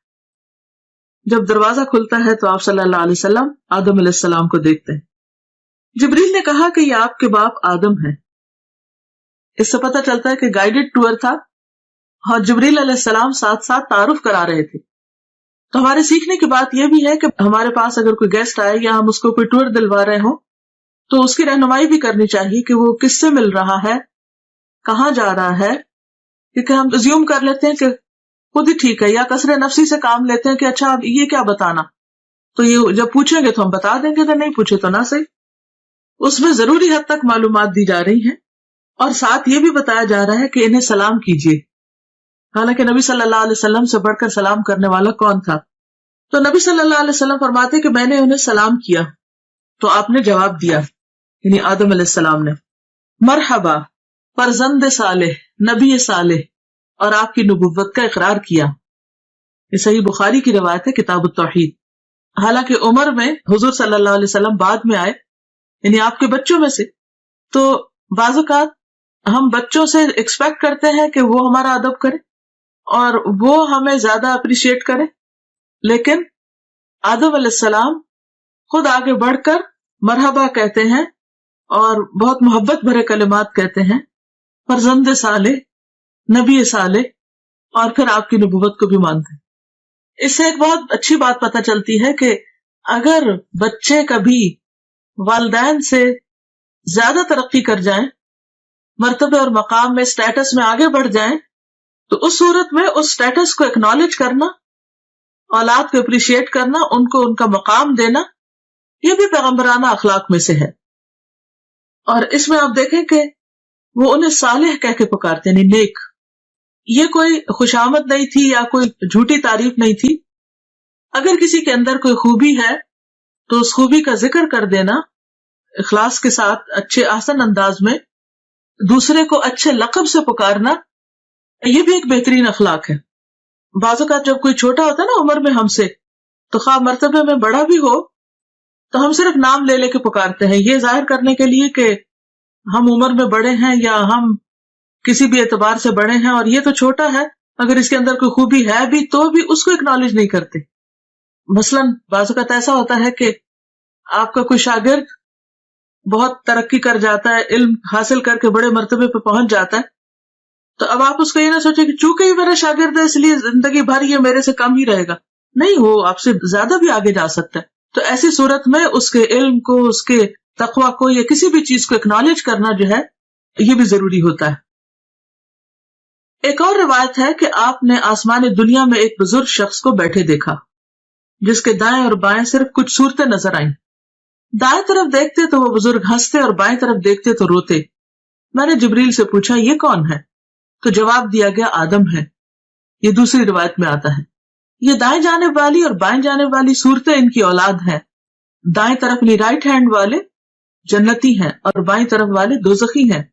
جب دروازہ کھلتا ہے تو آپ صلی اللہ علیہ وسلم آدم علیہ السلام کو دیکھتے ہیں. جبریل نے کہا کہ یہ آپ کے باپ آدم ہیں. اس سے پتہ چلتا ہے کہ گائیڈڈ ٹور تھا اور جبریل علیہ السلام ساتھ ساتھ تعارف کرا رہے تھے. تو ہمارے سیکھنے کی بات یہ بھی ہے کہ ہمارے پاس اگر کوئی گیسٹ آئے یا ہم اس کو کوئی ٹور دلوا رہے ہوں تو اس کی رہنمائی بھی کرنی چاہیے کہ وہ کس سے مل رہا ہے، کہاں جا رہا ہے. کیونکہ ہم ازیوم کر لیتے ہیں کہ خود ہی ٹھیک ہے، یا کثر نفسی سے کام لیتے ہیں کہ اچھا اب یہ کیا بتانا، تو یہ جب پوچھیں گے تو ہم بتا دیں گے، تو نہیں پوچھے تو نہ صحیح. اس میں ضروری حد تک معلومات دی جا رہی ہیں اور ساتھ یہ بھی بتایا جا رہا ہے کہ انہیں سلام کیجیے. حالانکہ نبی صلی اللہ علیہ وسلم سے بڑھ کر سلام کرنے والا کون تھا؟ تو نبی صلی اللہ علیہ وسلم فرماتے کہ میں نے انہیں سلام کیا تو آپ نے جواب دیا، یعنی آدم علیہ السلام نے، مرحبا فرزند صالح، نبی صالح، اور آپ کی نبوت کا اقرار کیا. یہ صحیح بخاری کی روایت ہے کتاب التوحید. حالانکہ عمر میں حضور صلی اللہ علیہ وسلم بعد میں آئے، یعنی آپ کے بچوں میں سے، تو بعض اوقات ہم بچوں سے ایکسپیکٹ کرتے ہیں کہ وہ ہمارا ادب کرے اور وہ ہمیں زیادہ اپریشیٹ کرے، لیکن آدم علیہ السلام خود آگے بڑھ کر مرحبا کہتے ہیں اور بہت محبت بھرے کلمات کہتے ہیں، فرزند صالح، نبی صالح، اور پھر آپ کی نبوت کو بھی مانتے ہیں. اس سے ایک بہت اچھی بات پتہ چلتی ہے کہ اگر بچے کبھی والدین سے زیادہ ترقی کر جائیں، مرتبے اور مقام میں، اسٹیٹس میں آگے بڑھ جائیں، تو اس صورت میں اس اسٹیٹس کو ایکنالج کرنا، اولاد کو اپریشیٹ کرنا، ان کو ان کا مقام دینا، یہ بھی پیغمبرانہ اخلاق میں سے ہے. اور اس میں آپ دیکھیں کہ وہ انہیں صالح کہہ کے پکارتے ہیں، نیک. یہ کوئی خوشامد نہیں تھی یا کوئی جھوٹی تعریف نہیں تھی. اگر کسی کے اندر کوئی خوبی ہے تو اس خوبی کا ذکر کر دینا اخلاص کے ساتھ، اچھے آسن انداز میں، دوسرے کو اچھے لقب سے پکارنا، یہ بھی ایک بہترین اخلاق ہے. بعض اوقات جب کوئی چھوٹا ہوتا ہے نا عمر میں ہم سے، تو خواہ مرتبے میں بڑا بھی ہو تو ہم صرف نام لے لے کے پکارتے ہیں، یہ ظاہر کرنے کے لیے کہ ہم عمر میں بڑے ہیں یا ہم کسی بھی اعتبار سے بڑے ہیں، اور یہ تو چھوٹا ہے، اگر اس کے اندر کوئی خوبی ہے بھی تو بھی اس کو اکنالج نہیں کرتے. مثلاً بعض اوقات ایسا ہوتا ہے کہ آپ کا کوئی شاگرد بہت ترقی کر جاتا ہے، علم حاصل کر کے بڑے مرتبے پہ پہنچ جاتا ہے، تو اب آپ اس کو یہ نہ سوچیں کہ چونکہ یہ میرا شاگرد ہے اس لیے زندگی بھر یہ میرے سے کم ہی رہے گا. نہیں، وہ آپ سے زیادہ بھی آگے جا سکتا ہے. تو ایسی صورت میں اس کے علم کو، اس کے تقویٰ کو، یا کسی بھی چیز کو اکنالج کرنا جو ہے یہ بھی ضروری ہوتا ہے. ایک اور روایت ہے کہ آپ نے آسمان دنیا میں ایک بزرگ شخص کو بیٹھے دیکھا جس کے دائیں اور بائیں صرف کچھ صورتیں نظر آئیں. دائیں طرف دیکھتے تو وہ بزرگ ہنستے اور بائیں طرف دیکھتے تو روتے. میں نے جبریل سے پوچھا یہ کون ہے؟ تو جواب دیا گیا آدم ہے. یہ دوسری روایت میں آتا ہے. یہ دائیں جانب والی اور بائیں جانب والی صورتیں ان کی اولاد ہیں. دائیں طرف رائٹ ہینڈ والے جنتی ہیں اور بائیں طرف والے دوزخی ہیں،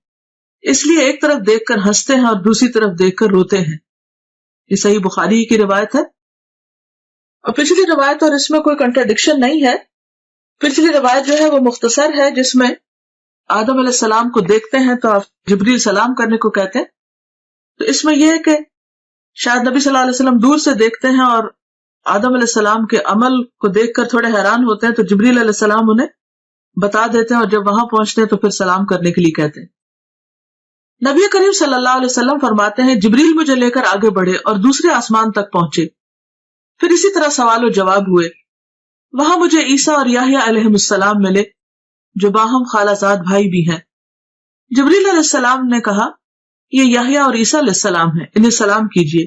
اس لیے ایک طرف دیکھ کر ہنستے ہیں اور دوسری طرف دیکھ کر روتے ہیں. یہ صحیح بخاری کی روایت ہے. اور پچھلی روایت اور اس میں کوئی کنٹراڈکشن نہیں ہے. پچھلی روایت جو ہے وہ مختصر ہے، جس میں آدم علیہ السلام کو دیکھتے ہیں تو آپ جبریل سلام کرنے کو کہتے ہیں. تو اس میں یہ ہے کہ شاید نبی صلی اللہ علیہ وسلم دور سے دیکھتے ہیں اور آدم علیہ السلام کے عمل کو دیکھ کر تھوڑے حیران ہوتے ہیں، تو جبریل علیہ السلام انہیں بتا دیتے ہیں اور جب وہاں پہنچتے ہیں تو پھر سلام کرنے کے لیے کہتے ہیں. نبی کریم صلی اللہ علیہ وسلم فرماتے ہیں جبریل مجھے لے کر آگے بڑھے اور دوسرے آسمان تک پہنچے، پھر اسی طرح سوال و جواب ہوئے۔ وہاں مجھے عیسیٰ اور یحییٰ علیہ السلام ملے جو باہم خالہ زاد بھائی بھی ہیں۔ جبریل علیہ السلام نے کہا یہ یحییٰ اور عیسیٰ علیہ السلام ہیں، انہیں سلام کیجیے۔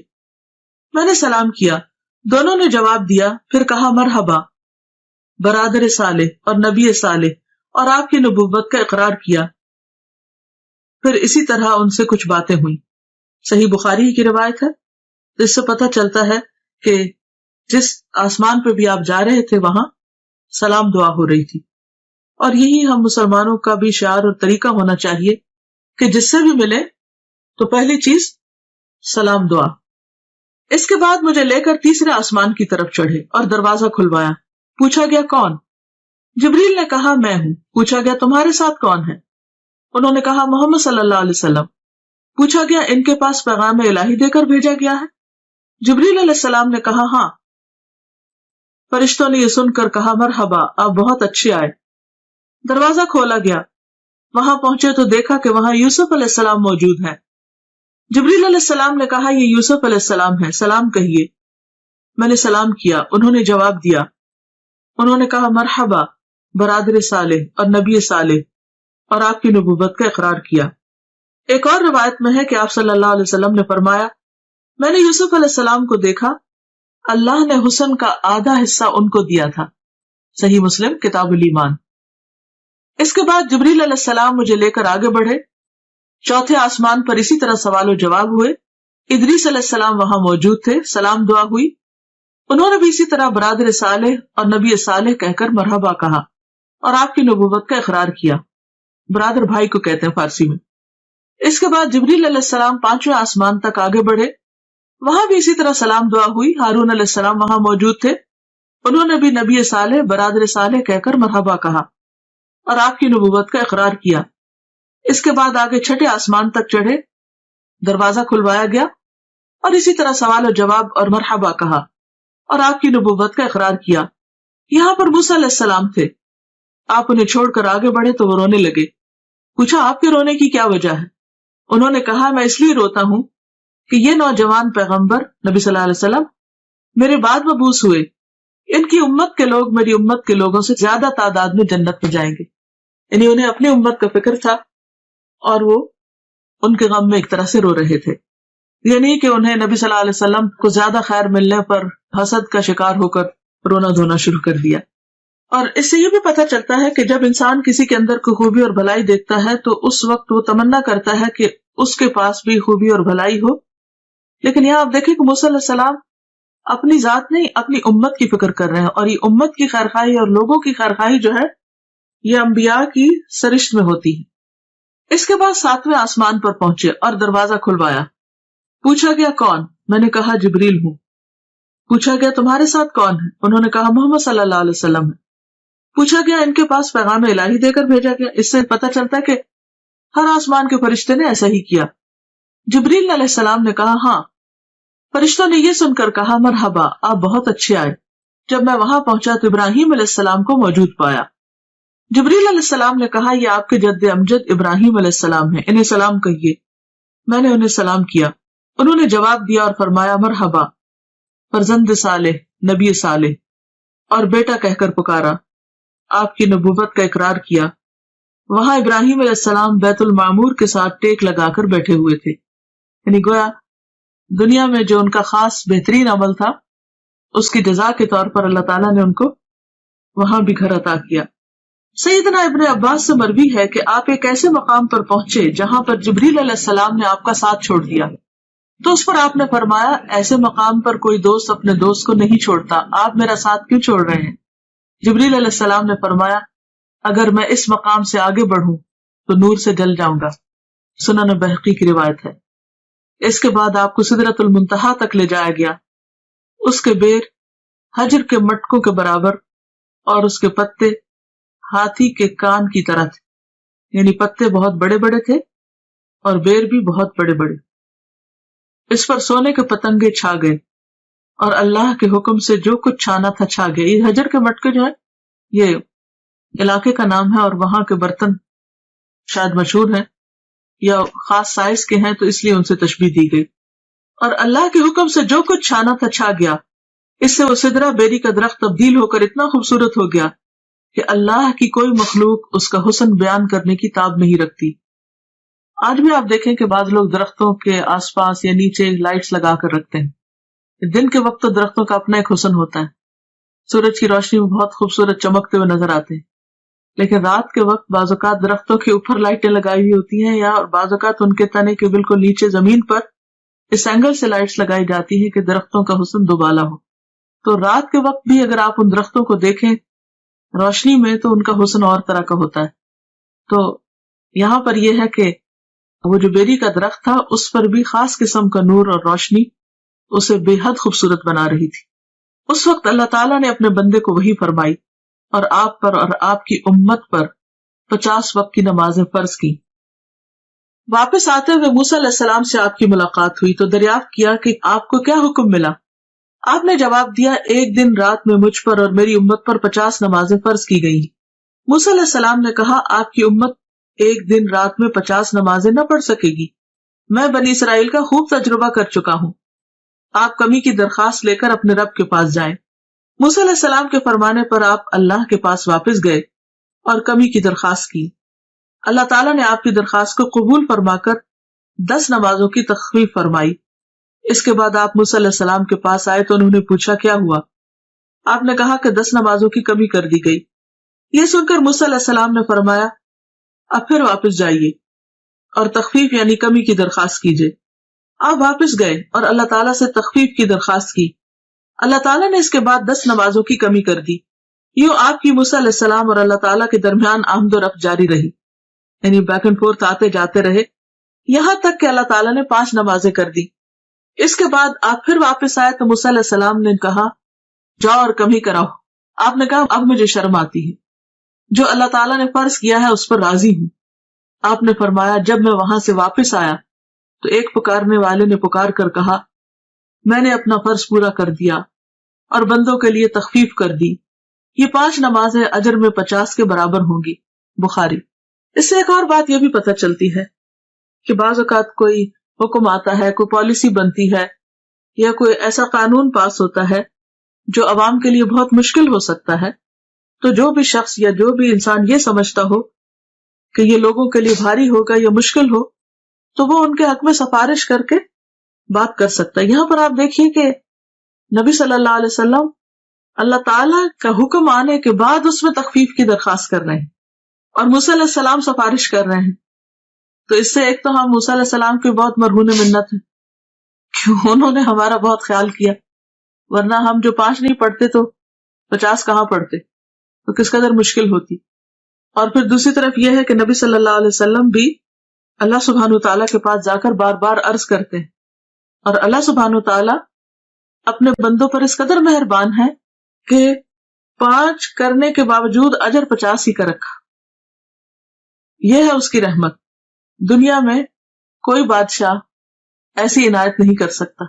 میں نے سلام کیا، دونوں نے جواب دیا، پھر کہا مرحبا برادر صالح اور نبی صالح، اور آپ کی نبوت کا اقرار کیا۔ پھر اسی طرح ان سے کچھ باتیں ہوئیں۔ صحیح بخاری کی روایت ہے، جس سے پتہ چلتا ہے کہ جس آسمان پہ بھی آپ جا رہے تھے وہاں سلام دعا ہو رہی تھی، اور یہی ہم مسلمانوں کا بھی شعار اور طریقہ ہونا چاہیے کہ جس سے بھی ملے تو پہلی چیز سلام دعا۔ اس کے بعد مجھے لے کر تیسرے آسمان کی طرف چڑھے اور دروازہ کھلوایا۔ پوچھا گیا کون؟ جبریل نے کہا میں ہوں۔ پوچھا گیا تمہارے ساتھ کون ہے؟ انہوں نے کہا محمد صلی اللہ علیہ وسلم۔ پوچھا گیا ان کے پاس پیغام الہی دے کر بھیجا گیا ہے؟ جبریل علیہ السلام نے کہا ہاں۔ فرشتوں نے یہ سن کر کہا مرحبا، آپ بہت اچھے آئے۔ دروازہ کھولا گیا، وہاں پہنچے تو دیکھا کہ وہاں یوسف علیہ السلام موجود ہیں۔ جبریل علیہ السلام نے کہا یہ یوسف علیہ السلام ہے، سلام کہیے۔ میں نے سلام کیا، انہوں نے جواب دیا۔ انہوں نے کہا مرحبا برادر صالح اور نبی صالح، اور آپ کی نبوت کا اقرار کیا۔ ایک اور روایت میں ہے کہ آپ صلی اللہ علیہ وسلم نے فرمایا میں نے یوسف علیہ السلام کو دیکھا، اللہ نے حسن کا آدھا حصہ ان کو دیا تھا۔ صحیح مسلم کتاب الایمان۔ اس کے بعد جبریل علیہ السلام مجھے لے کر آگے بڑھے، چوتھے آسمان پر اسی طرح سوال و جواب ہوئے۔ ادریس علیہ السلام وہاں موجود تھے، سلام دعا ہوئی، انہوں نے بھی اسی طرح برادر صالح اور نبی صالح کہہ کر مرحبا کہا اور آپ کی نبوت کا اقرار کیا۔ برادر بھائی کو کہتے ہیں فارسی میں۔ اس کے بعد جبریل علیہ السلام پانچویں آسمان تک آگے بڑھے، وہاں بھی اسی طرح سلام دعا ہوئی۔ ہارون علیہ السلام وہاں موجود تھے، انہوں نے بھی نبی صالح برادر صالح کہہ کر مرحبا کہا اور آپ کی نبوت کا اقرار کیا۔ اس کے بعد آگے چھٹے آسمان تک چڑھے، دروازہ کھلوایا گیا اور اسی طرح سوال و جواب اور مرحبا کہا اور آپ کی نبوت کا اقرار کیا۔ یہاں پر موسیٰ علیہ السلام تھے، آپ انہیں چھوڑ کر آگے بڑھے تو وہ رونے لگے۔ پوچھا آپ کے رونے کی کیا وجہ ہے؟ انہوں نے کہا میں اس لیے روتا ہوں کہ یہ نوجوان پیغمبر نبی صلی اللہ علیہ وسلم میرے بعد مبعوث ہوئے، ان کی امت کے لوگ میری امت کے لوگوں سے زیادہ تعداد میں جنت میں جائیں گے۔ یعنی انہیں اپنی امت کا فکر تھا اور وہ ان کے غم میں ایک طرح سے رو رہے تھے، یعنی کہ انہیں نبی صلی اللہ علیہ وسلم کو زیادہ خیر ملنے پر حسد کا شکار ہو کر رونا دھونا شروع کر دیا۔ اور اس سے یہ بھی پتہ چلتا ہے کہ جب انسان کسی کے اندر کوئی خوبی اور بھلائی دیکھتا ہے تو اس وقت وہ تمنا کرتا ہے کہ اس کے پاس بھی خوبی اور بھلائی ہو۔ لیکن یہاں آپ دیکھیں کہ موسیٰ علیہ السلام اپنی ذات نہیں اپنی امت کی فکر کر رہے ہیں، اور یہ امت کی خیرخواہی اور لوگوں کی خیرخواہی جو ہے یہ انبیاء کی سرشت میں ہوتی ہے۔ اس کے بعد ساتویں آسمان پر پہنچے اور دروازہ کھلوایا۔ پوچھا گیا کون؟ میں نے کہا جبریل ہوں۔ پوچھا گیا تمہارے ساتھ کون ہے؟ انہوں نے کہا محمد صلی اللہ علیہ وسلم ہے۔ پوچھا گیا ان کے پاس پیغام الہی دے کر بھیجا گیا؟ اس سے پتہ چلتا ہے کہ ہر آسمان کے فرشتے نے ایسا ہی کیا۔ جبریل علیہ السلام نے کہا ہاں۔ فرشتوں نے یہ سن کر کہا مرحبا، آپ بہت اچھے آئے۔ جب میں وہاں پہنچا تو ابراہیم علیہ السلام کو موجود پایا۔ جبریل علیہ السلام نے کہا یہ آپ کے جد امجد ابراہیم علیہ السلام ہیں، انہیں سلام کہیے۔ میں نے انہیں سلام کیا، انہوں نے جواب دیا اور فرمایا مرحبا فرزند صالح نبی صالح، اور بیٹا کہہ کر پکارا، آپ کی نبوت کا اقرار کیا۔ وہاں ابراہیم علیہ السلام بیت المعمور کے ساتھ ٹیک لگا کر بیٹھے ہوئے تھے، یعنی گویا دنیا میں جو ان کا خاص بہترین عمل تھا اس کی جزا کے طور پر اللہ تعالیٰ نے ان کو وہاں بھی گھر عطا کیا۔ سیدنا ابن عباس سے مروی ہے کہ آپ ایک ایسے مقام پر پہنچے جہاں پر جبریل علیہ السلام نے آپ کا ساتھ چھوڑ دیا، تو اس پر آپ نے فرمایا ایسے مقام پر کوئی دوست اپنے دوست کو نہیں چھوڑتا، آپ میرا ساتھ کیوں چھوڑ رہے ہیں؟ جبریل علیہ السلام نے فرمایا اگر میں اس مقام سے آگے بڑھوں تو نور سے جل جاؤں گا۔ سنن بہقی کی روایت ہے۔ اس کے بعد آپ کو سدرۃ المنتہا تک لے جایا گیا، اس کے بیر حجر کے مٹکوں کے برابر اور اس کے پتے ہاتھی کے کان کی طرح تھے، یعنی پتے بہت بڑے بڑے تھے اور بیر بھی بہت بڑے بڑے۔ اس پر سونے کے پتنگے چھا گئے اور اللہ کے حکم سے جو کچھ چھانا تھا چھا گیا۔ یہ حجر کے مٹکے جو ہے یہ علاقے کا نام ہے اور وہاں کے برتن شاید مشہور ہیں، یا خاص سائز کے ہیں تو اس لیے ان سے تشبیہ دی گئی. اور اللہ کے حکم سے جو کچھ چھانا تھا چھا گیا. اس سے وہ سدرہ بیری کا درخت تبدیل ہو کر اتنا خوبصورت ہو گیا کہ اللہ کی کوئی مخلوق اس کا حسن بیان کرنے کی تاب نہیں رکھتی. آج بھی آپ دیکھیں کہ بعض لوگ درختوں کے آس پاس یا نیچے لائٹس لگا کر رکھتے ہیں. دن کے وقت تو درختوں کا اپنا ایک حسن ہوتا ہے، سورج کی روشنی میں بہت خوبصورت چمکتے ہوئے نظر آتے ہیں، لیکن رات کے وقت بعض اوقات درختوں کے اوپر لائٹیں لگائی ہوئی ہوتی ہیں، یا بعض اوقات ان کے تنے کے بالکل نیچے زمین پر اس اینگل سے لائٹس لگائی جاتی ہیں کہ درختوں کا حسن دوبالا ہو. تو رات کے وقت بھی اگر آپ ان درختوں کو دیکھیں روشنی میں تو ان کا حسن اور طرح کا ہوتا ہے. تو یہاں پر یہ ہے کہ وہ جو بیری کا درخت تھا اس پر بھی خاص قسم کا نور اور روشنی اسے بے حد خوبصورت بنا رہی تھی. اس وقت اللہ تعالیٰ نے اپنے بندے کو وحی فرمائی اور آپ پر اور آپ کی امت پر 50 وقت کی نمازیں فرض کی. واپس آتے ہوئے موسیٰ علیہ السلام سے آپ کی ملاقات ہوئی تو دریافت کیا کہ آپ کو کیا حکم ملا. آپ نے جواب دیا، ایک دن رات میں مجھ پر اور میری امت پر 50 نمازیں فرض کی گئی. موسیٰ علیہ السلام نے کہا، آپ کی امت ایک دن رات میں 50 نمازیں نہ پڑھ سکے گی. میں بنی اسرائیل کا خوب تجربہ کر چکا ہوں. آپ کمی کی درخواست لے کر اپنے رب کے پاس جائیں. موسیٰ علیہ السلام کے فرمانے پر آپ اللہ کے پاس واپس گئے اور کمی کی درخواست کی. اللہ تعالیٰ نے آپ کی درخواست کو قبول فرما کر 10 نمازوں کی تخفیف فرمائی. اس کے بعد آپ موسیٰ علیہ السلام کے پاس آئے تو انہوں نے پوچھا کیا ہوا. آپ نے کہا کہ 10 نمازوں کی کمی کر دی گئی. یہ سن کر موسیٰ علیہ السلام نے فرمایا، اب پھر واپس جائیے اور تخفیف یعنی کمی کی درخواست کیجیے. آپ واپس گئے اور اللہ تعالیٰ سے تخفیف کی درخواست کی. اللہ تعالیٰ نے اس کے بعد 10 نمازوں کی کمی کر دی. یوں آپ کی موسیٰ علیہ السلام اور اللہ تعالیٰ کے درمیان آمد و رفت جاری رہی، یعنی بیک اینڈ فورتھ آتے جاتے رہے، یہاں تک کہ اللہ تعالیٰ نے 5 نمازیں کر دی. اس کے بعد آپ پھر واپس آئے تو موسیٰ علیہ السلام نے کہا، جاؤ اور کمی کراؤ. آپ نے کہا، اب مجھے شرم آتی ہے، جو اللہ تعالیٰ نے فرض کیا ہے اس پر راضی ہوں. آپ نے فرمایا، جب میں وہاں سے واپس آیا تو ایک پکارنے والے نے پکار کر کہا، میں نے اپنا فرض پورا کر دیا اور بندوں کے لیے تخفیف کر دی. یہ 5 نمازیں اجر میں 50 کے برابر ہوں گی. بخاری. اس سے ایک اور بات یہ بھی پتہ چلتی ہے کہ بعض اوقات کوئی حکم آتا ہے، کوئی پالیسی بنتی ہے یا کوئی ایسا قانون پاس ہوتا ہے جو عوام کے لیے بہت مشکل ہو سکتا ہے، تو جو بھی شخص یا جو بھی انسان یہ سمجھتا ہو کہ یہ لوگوں کے لیے بھاری ہوگا یا مشکل ہو تو وہ ان کے حق میں سفارش کر کے بات کر سکتا ہے. یہاں پر آپ دیکھیے کہ نبی صلی اللہ علیہ وسلم اللہ تعالیٰ کا حکم آنے کے بعد اس میں تخفیف کی درخواست کر رہے ہیں اور موسیٰ علیہ السلام سفارش کر رہے ہیں. تو اس سے ایک تو ہم موسیٰ علیہ السلام کی بہت مرہون منت ہے کہ انہوں نے ہمارا بہت خیال کیا، ورنہ ہم جو 5 نہیں پڑھتے تو 50 کہاں پڑھتے، تو کس قدر مشکل ہوتی. اور پھر دوسری طرف یہ ہے کہ نبی صلی اللہ علیہ وسلم بھی اللہ سبحانہ تعالیٰ کے پاس جا کر بار بار عرض کرتے ہیں، اور اللہ سبحانہ تعالیٰ اپنے بندوں پر اس قدر مہربان ہے کہ 5 کرنے کے باوجود اجر 50 ہی کا رکھا. یہ ہے اس کی رحمت. دنیا میں کوئی بادشاہ ایسی عنایت نہیں کر سکتا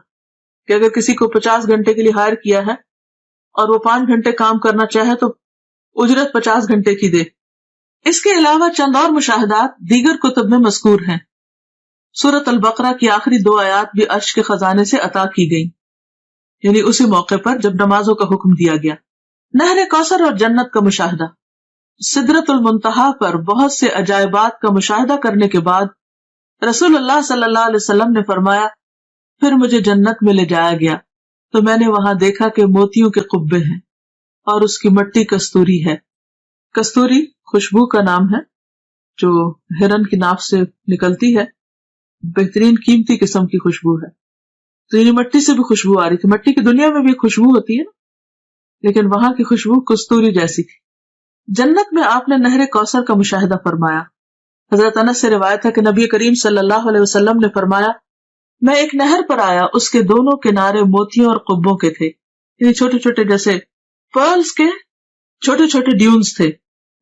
کہ اگر کسی کو 50 گھنٹے کے لیے ہائر کیا ہے اور وہ 5 گھنٹے کام کرنا چاہے تو اجرت 50 گھنٹے کی دے. اس کے علاوہ چند اور مشاہدات دیگر کتب میں مذکور ہیں. سورۃ البقرہ کی آخری 2 آیات بھی عرش کے خزانے سے عطا کی گئیں، یعنی اسی موقع پر جب نمازوں کا حکم دیا گیا. نہر کوثر اور جنت کا مشاہدہ. سدرۃ المنتہا پر بہت سے عجائبات کا مشاہدہ کرنے کے بعد رسول اللہ صلی اللہ علیہ وسلم نے فرمایا، پھر مجھے جنت میں لے جایا گیا تو میں نے وہاں دیکھا کہ موتیوں کے قبے ہیں اور اس کی مٹی کستوری ہے. کستوری خوشبو کا نام ہے جو ہرن کی ناف سے نکلتی ہے، بہترین قیمتی قسم کی خوشبو ہے. تو یہ مٹی سے بھی خوشبو آ رہی تھی. مٹی کی دنیا میں بھی خوشبو ہوتی ہے نا، لیکن وہاں کی خوشبو کستوری جیسی تھی. جنت میں آپ نے نہر کوثر کا مشاہدہ فرمایا. حضرت انس سے روایت ہے کہ نبی کریم صلی اللہ علیہ وسلم نے فرمایا، میں ایک نہر پر آیا، اس کے دونوں کنارے موتیوں اور قبوں کے تھے، یعنی چھوٹے چھوٹے جیسے پرلز کے چھوٹے چھوٹے ڈیونز تھے.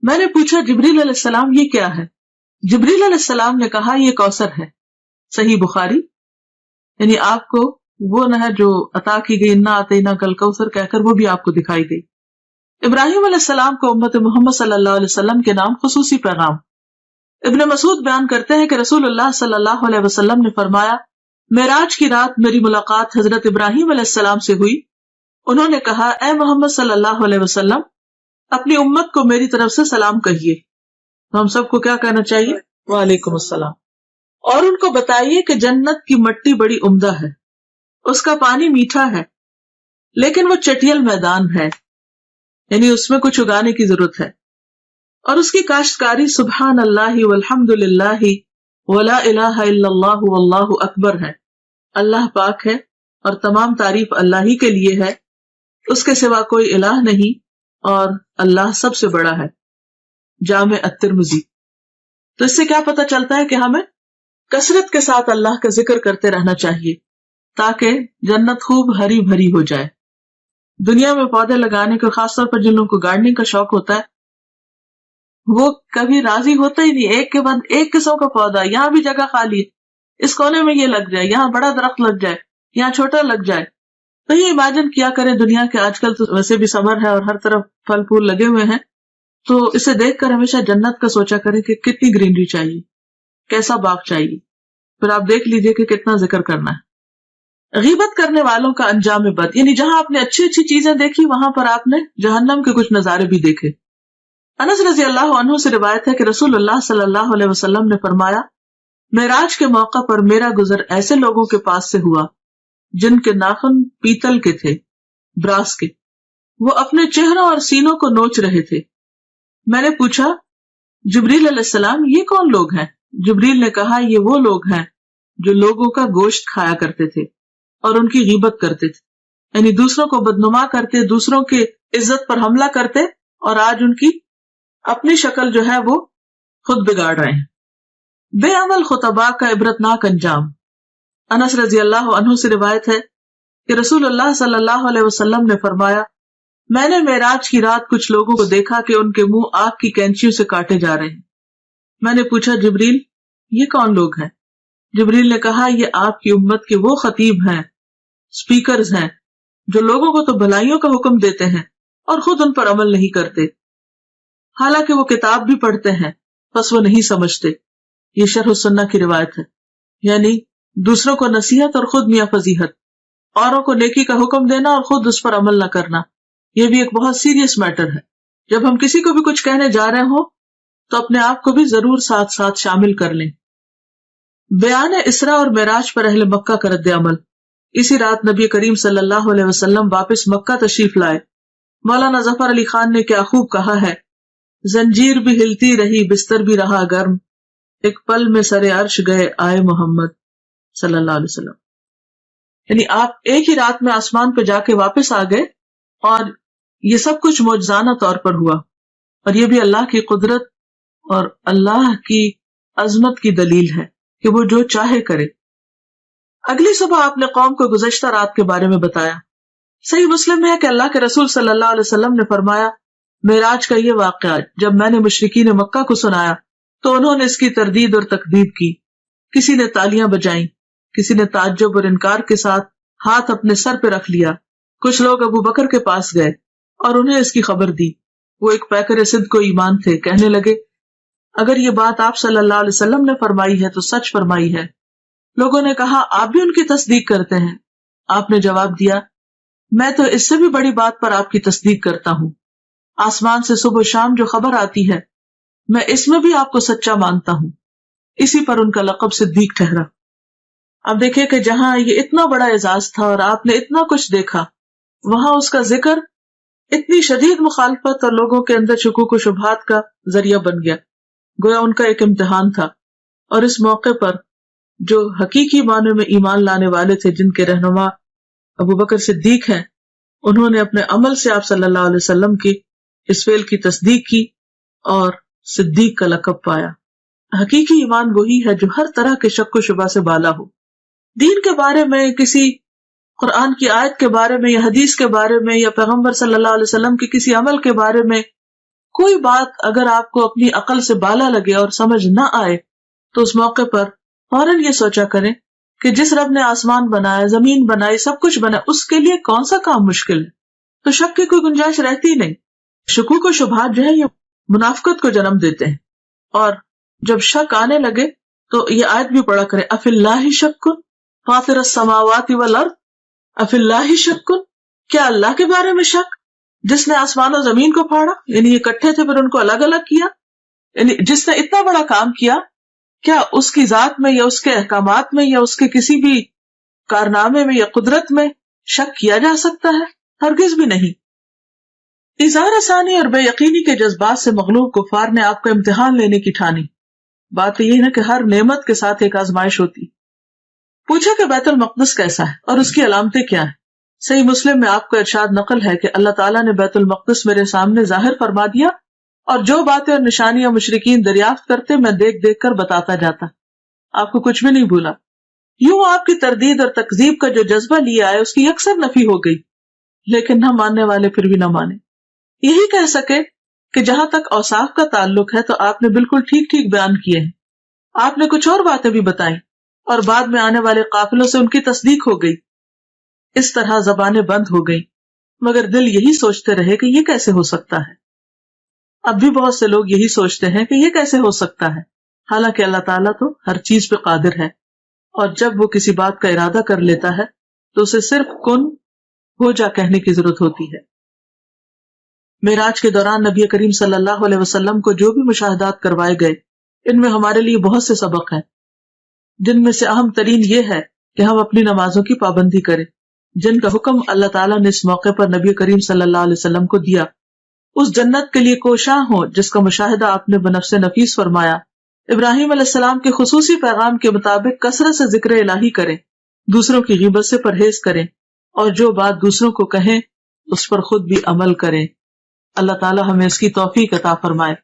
میں نے پوچھا، جبریل علیہ السلام یہ کیا ہے؟ جبریل علیہ السلام نے کہا، یہ کوثر ہے. صحیح بخاری. یعنی آپ کو وہ نہر جو عطا کی گئی، انا اعطیناک الکوثر کہہ کر، وہ بھی آپ کو دکھائی گئی. ابراہیم علیہ السلام کو امت محمد صلی اللہ علیہ وسلم کے نام خصوصی پیغام. ابن مسعود بیان کرتے ہیں کہ رسول اللہ صلی اللہ علیہ وسلم نے فرمایا، معراج کی رات میری ملاقات حضرت ابراہیم علیہ السلام سے ہوئی. انہوں نے کہا، اے محمد صلی اللہ علیہ وسلم، اپنی امت کو میری طرف سے سلام کہیے. تو ہم سب کو کیا کہنا چاہیے؟ وعلیکم السلام. اور ان کو بتائیے کہ جنت کی مٹی بڑی عمدہ ہے، اس کا پانی میٹھا ہے، لیکن وہ چٹیل میدان ہے، یعنی اس میں کچھ اگانے کی ضرورت ہے، اور اس کی کاشتکاری سبحان اللہ والحمد للہ ولا الہ الا اللہ واللہ اکبر ہے. اللہ پاک ہے اور تمام تعریف اللہ ہی کے لیے ہے، اس کے سوا کوئی الہ نہیں، اور اللہ سب سے بڑا ہے. جامع الترمذی. تو اس سے کیا پتہ چلتا ہے کہ ہمیں کثرت کے ساتھ اللہ کا ذکر کرتے رہنا چاہیے تاکہ جنت خوب ہری بھری ہو جائے. دنیا میں پودے لگانے کے، خاص طور پر جن لوگوں کو گارڈننگ کا شوق ہوتا ہے، وہ کبھی راضی ہوتا ہی نہیں. ایک کے بعد ایک قسم کا پودا، یہاں بھی جگہ خالی ہے، اس کونے میں یہ لگ جائے، یہاں بڑا درخت لگ جائے، یہاں چھوٹا لگ جائے. تو یہ امیجن کیا کریں، دنیا کے آج کل تو ویسے بھی سمر ہے اور ہر طرف پھل پھول لگے ہوئے ہیں، تو اسے دیکھ کر ہمیشہ جنت کا سوچا کریں کہ کتنی گرینری چاہیے، کیسا باغ چاہیے. پھر آپ دیکھ لیجئے کہ کتنا ذکر کرنا ہے. غیبت کرنے والوں کا انجام بد، یعنی جہاں آپ نے اچھی اچھی چیزیں دیکھی وہاں پر آپ نے جہنم کے کچھ نظارے بھی دیکھے. انس رضی اللہ عنہ سے روایت ہے کہ رسول اللہ صلی اللہ علیہ وسلم نے فرمایا، معراج کے موقع پر میرا گزر ایسے لوگوں کے پاس سے ہوا جن کے ناخن پیتل کے تھے، براس کے. وہ اپنے چہروں اور سینوں کو نوچ رہے تھے. میں نے پوچھا، جبریل علیہ السلام یہ کون لوگ ہیں؟ جبریل نے کہا، یہ وہ لوگ ہیں جو لوگوں کا گوشت کھایا کرتے تھے اور ان کی غیبت کرتے تھے، یعنی دوسروں کو بدنما کرتے، دوسروں کے عزت پر حملہ کرتے، اور آج ان کی اپنی شکل جو ہے وہ خود بگاڑ رہے ہیں. بے عمل خطباء کا عبرتناک انجام. انس رضی اللہ عنہ سے روایت ہے کہ رسول اللہ صلی اللہ علیہ وسلم نے فرمایا، میں نے معراج کی رات کچھ لوگوں کو دیکھا کہ ان کے منہ آگ کی کینچیوں سے کاٹے جا رہے ہیں. میں نے پوچھا، جبریل یہ کون لوگ ہیں؟ جبریل نے کہا، یہ آپ کی امت کے وہ خطیب ہیں، سپیکرز ہیں، جو لوگوں کو تو بھلائیوں کا حکم دیتے ہیں اور خود ان پر عمل نہیں کرتے، حالانکہ وہ کتاب بھی پڑھتے ہیں بس وہ نہیں سمجھتے. یہ شرح السنہ کی روایت ہے. یعنی دوسروں کو نصیحت اور خود میاں فضیحت، اوروں کو نیکی کا حکم دینا اور خود اس پر عمل نہ کرنا، یہ بھی ایک بہت سیریس میٹر ہے. جب ہم کسی کو بھی کچھ کہنے جا رہے ہوں تو اپنے آپ کو بھی ضرور ساتھ ساتھ شامل کر لیں. بیان اسراء اور معراج پر اہل مکہ کا رد عمل. اسی رات نبی کریم صلی اللہ علیہ وسلم واپس مکہ تشریف لائے. مولانا ظفر علی خان نے کیا خوب کہا ہے، زنجیر بھی ہلتی رہی، بستر بھی رہا گرم، ایک پل میں سر عرش گئے آئے محمد صلی اللہ علیہ وسلم. یعنی آپ ایک ہی رات میں آسمان پہ جا کے واپس آ گئے، اور یہ سب کچھ معجزانہ طور پر ہوا، اور یہ بھی اللہ کی قدرت اور اللہ کی عظمت کی دلیل ہے کہ وہ جو چاہے کرے. اگلی صبح آپ نے قوم کو گزشتہ رات کے بارے میں بتایا. صحیح مسلم میں ہے کہ اللہ کے رسول صلی اللہ علیہ وسلم نے فرمایا، معراج کا یہ واقعہ جب میں نے مشرکین مکہ کو سنایا تو انہوں نے اس کی تردید اور تکذیب کی. کسی نے تالیاں بجائیں، کسی نے تعجب اور انکار کے ساتھ ہاتھ اپنے سر پہ رکھ لیا. کچھ لوگ ابو بکر کے پاس گئے اور انہیں اس کی خبر دی. وہ ایک پیکر صدق و ایمان تھے. کہنے لگے، اگر یہ بات آپ صلی اللہ علیہ وسلم نے فرمائی ہے تو سچ فرمائی ہے. لوگوں نے کہا، آپ بھی ان کی تصدیق کرتے ہیں؟ آپ نے جواب دیا، میں تو اس سے بھی بڑی بات پر آپ کی تصدیق کرتا ہوں. آسمان سے صبح و شام جو خبر آتی ہے میں اس میں بھی آپ کو سچا مانتا ہوں. اسی پر ان کا لقب صدیق ٹھہرا. اب دیکھیں کہ جہاں یہ اتنا بڑا اعزاز تھا اور آپ نے اتنا کچھ دیکھا، وہاں اس کا ذکر اتنی شدید مخالفت اور لوگوں کے اندر شکوک و شبہات کا ذریعہ بن گیا. گویا ان کا ایک امتحان تھا. اور اس موقع پر جو حقیقی معنی میں ایمان لانے والے تھے، جن کے رہنما ابو بکر صدیق ہیں، انہوں نے اپنے عمل سے آپ صلی اللہ علیہ وسلم کی اس فعل کی تصدیق کی اور صدیق کا لقب پایا. حقیقی ایمان وہی ہے جو ہر طرح کے شک و شبہ سے بالا ہو. دین کے بارے میں، کسی قرآن کی آیت کے بارے میں یا حدیث کے بارے میں یا پیغمبر صلی اللہ علیہ وسلم کے کسی عمل کے بارے میں کوئی بات اگر آپ کو اپنی عقل سے بالا لگے اور سمجھ نہ آئے تو اس موقع پر فوراً یہ سوچا کریں کہ جس رب نے آسمان بنایا، زمین بنائی، سب کچھ بنا، اس کے لیے کون سا کام مشکل ہے. تو شک کی کوئی گنجائش رہتی نہیں. شکوک و شبہات جو ہے یہ منافقت کو جنم دیتے ہیں اور جب شک آنے لگے تو یہ آیت بھی پڑھا کرے افی اللہ شک فاطر السماوات والارض، افی اللہ شک، کیا اللہ کے بارے میں شک جس نے آسمان و زمین کو پھاڑا، یعنی یہ اکٹھے تھے پھر ان کو الگ الگ کیا، یعنی جس نے اتنا بڑا کام کیا، کیا اس کی ذات میں یا اس کے احکامات میں یا اس کے کسی بھی کارنامے میں یا قدرت میں شک کیا جا سکتا ہے؟ ہرگز بھی نہیں۔ اظہار ثانی اور بے یقینی کے جذبات سے مغلوب کفار نے آپ کو امتحان لینے کی ٹھانی۔ بات یہ ہے کہ ہر نعمت کے ساتھ ایک آزمائش ہوتی۔ پوچھا کہ بیت المقدس کیسا ہے اور اس کی علامتیں کیا ہیں؟ صحیح مسلم میں آپ کو ارشاد نقل ہے کہ اللہ تعالیٰ نے بیت المقدس میرے سامنے ظاہر فرما دیا، اور جو باتیں اور نشانیاں مشرکین دریافت کرتے میں دیکھ دیکھ کر بتاتا جاتا، آپ کو کچھ بھی نہیں بھولا۔ یوں آپ کی تردید اور تکذیب کا جو جذبہ لیے آئے اس کی اکثر نفی ہو گئی، لیکن نہ ماننے والے پھر بھی نہ مانے۔ یہی کہہ سکے کہ جہاں تک اوصاف کا تعلق ہے تو آپ نے بالکل ٹھیک ٹھیک بیان کیے ہیں، آپ نے کچھ اور باتیں بھی بتائیں اور بعد میں آنے والے قافلوں سے ان کی تصدیق ہو گئی۔ اس طرح زبانیں بند ہو گئیں، مگر دل یہی سوچتے رہے کہ یہ کیسے ہو سکتا ہے۔ اب بھی بہت سے لوگ یہی سوچتے ہیں کہ یہ کیسے ہو سکتا ہے، حالانکہ اللہ تعالیٰ تو ہر چیز پہ قادر ہے، اور جب وہ کسی بات کا ارادہ کر لیتا ہے تو اسے صرف کن ہو جا کہنے کی ضرورت ہوتی ہے۔ معراج کے دوران نبی کریم صلی اللہ علیہ وسلم کو جو بھی مشاہدات کروائے گئے، ان میں ہمارے لیے بہت سے سبق ہیں، جن میں سے اہم ترین یہ ہے کہ ہم اپنی نمازوں کی پابندی کریں، جن کا حکم اللہ تعالیٰ نے اس موقع پر نبی کریم صلی اللہ علیہ وسلم کو دیا۔ اس جنت کے لیے کوشاں ہوں جس کا مشاہدہ آپ نے بنفس نفیس فرمایا۔ ابراہیم علیہ السلام کے خصوصی پیغام کے مطابق کثرت سے ذکر الہی کریں، دوسروں کی غیبت سے پرہیز کریں، اور جو بات دوسروں کو کہیں اس پر خود بھی عمل کریں۔ اللہ تعالی ہمیں اس کی توفیق عطا فرمائے۔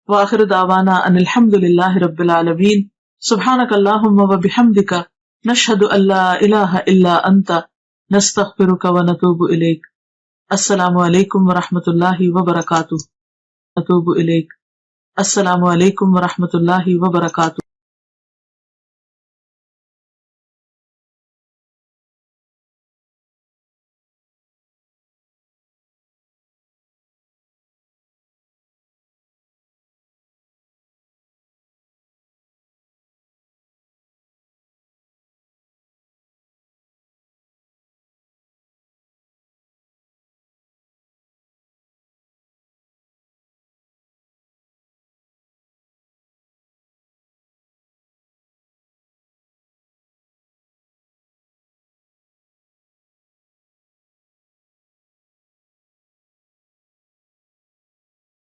وآخر دعوانا ان الحمد للہ رب العالمین۔ سبحانک اللہم وبحمدک، نشہد ان لا الہ الا انت، نستغفرک ونتوب الیک۔ السلام علیکم ورحمۃ اللہ وبرکاتہ۔ نتوب الیک۔ السلام علیکم ورحمۃ اللہ وبرکاتہ۔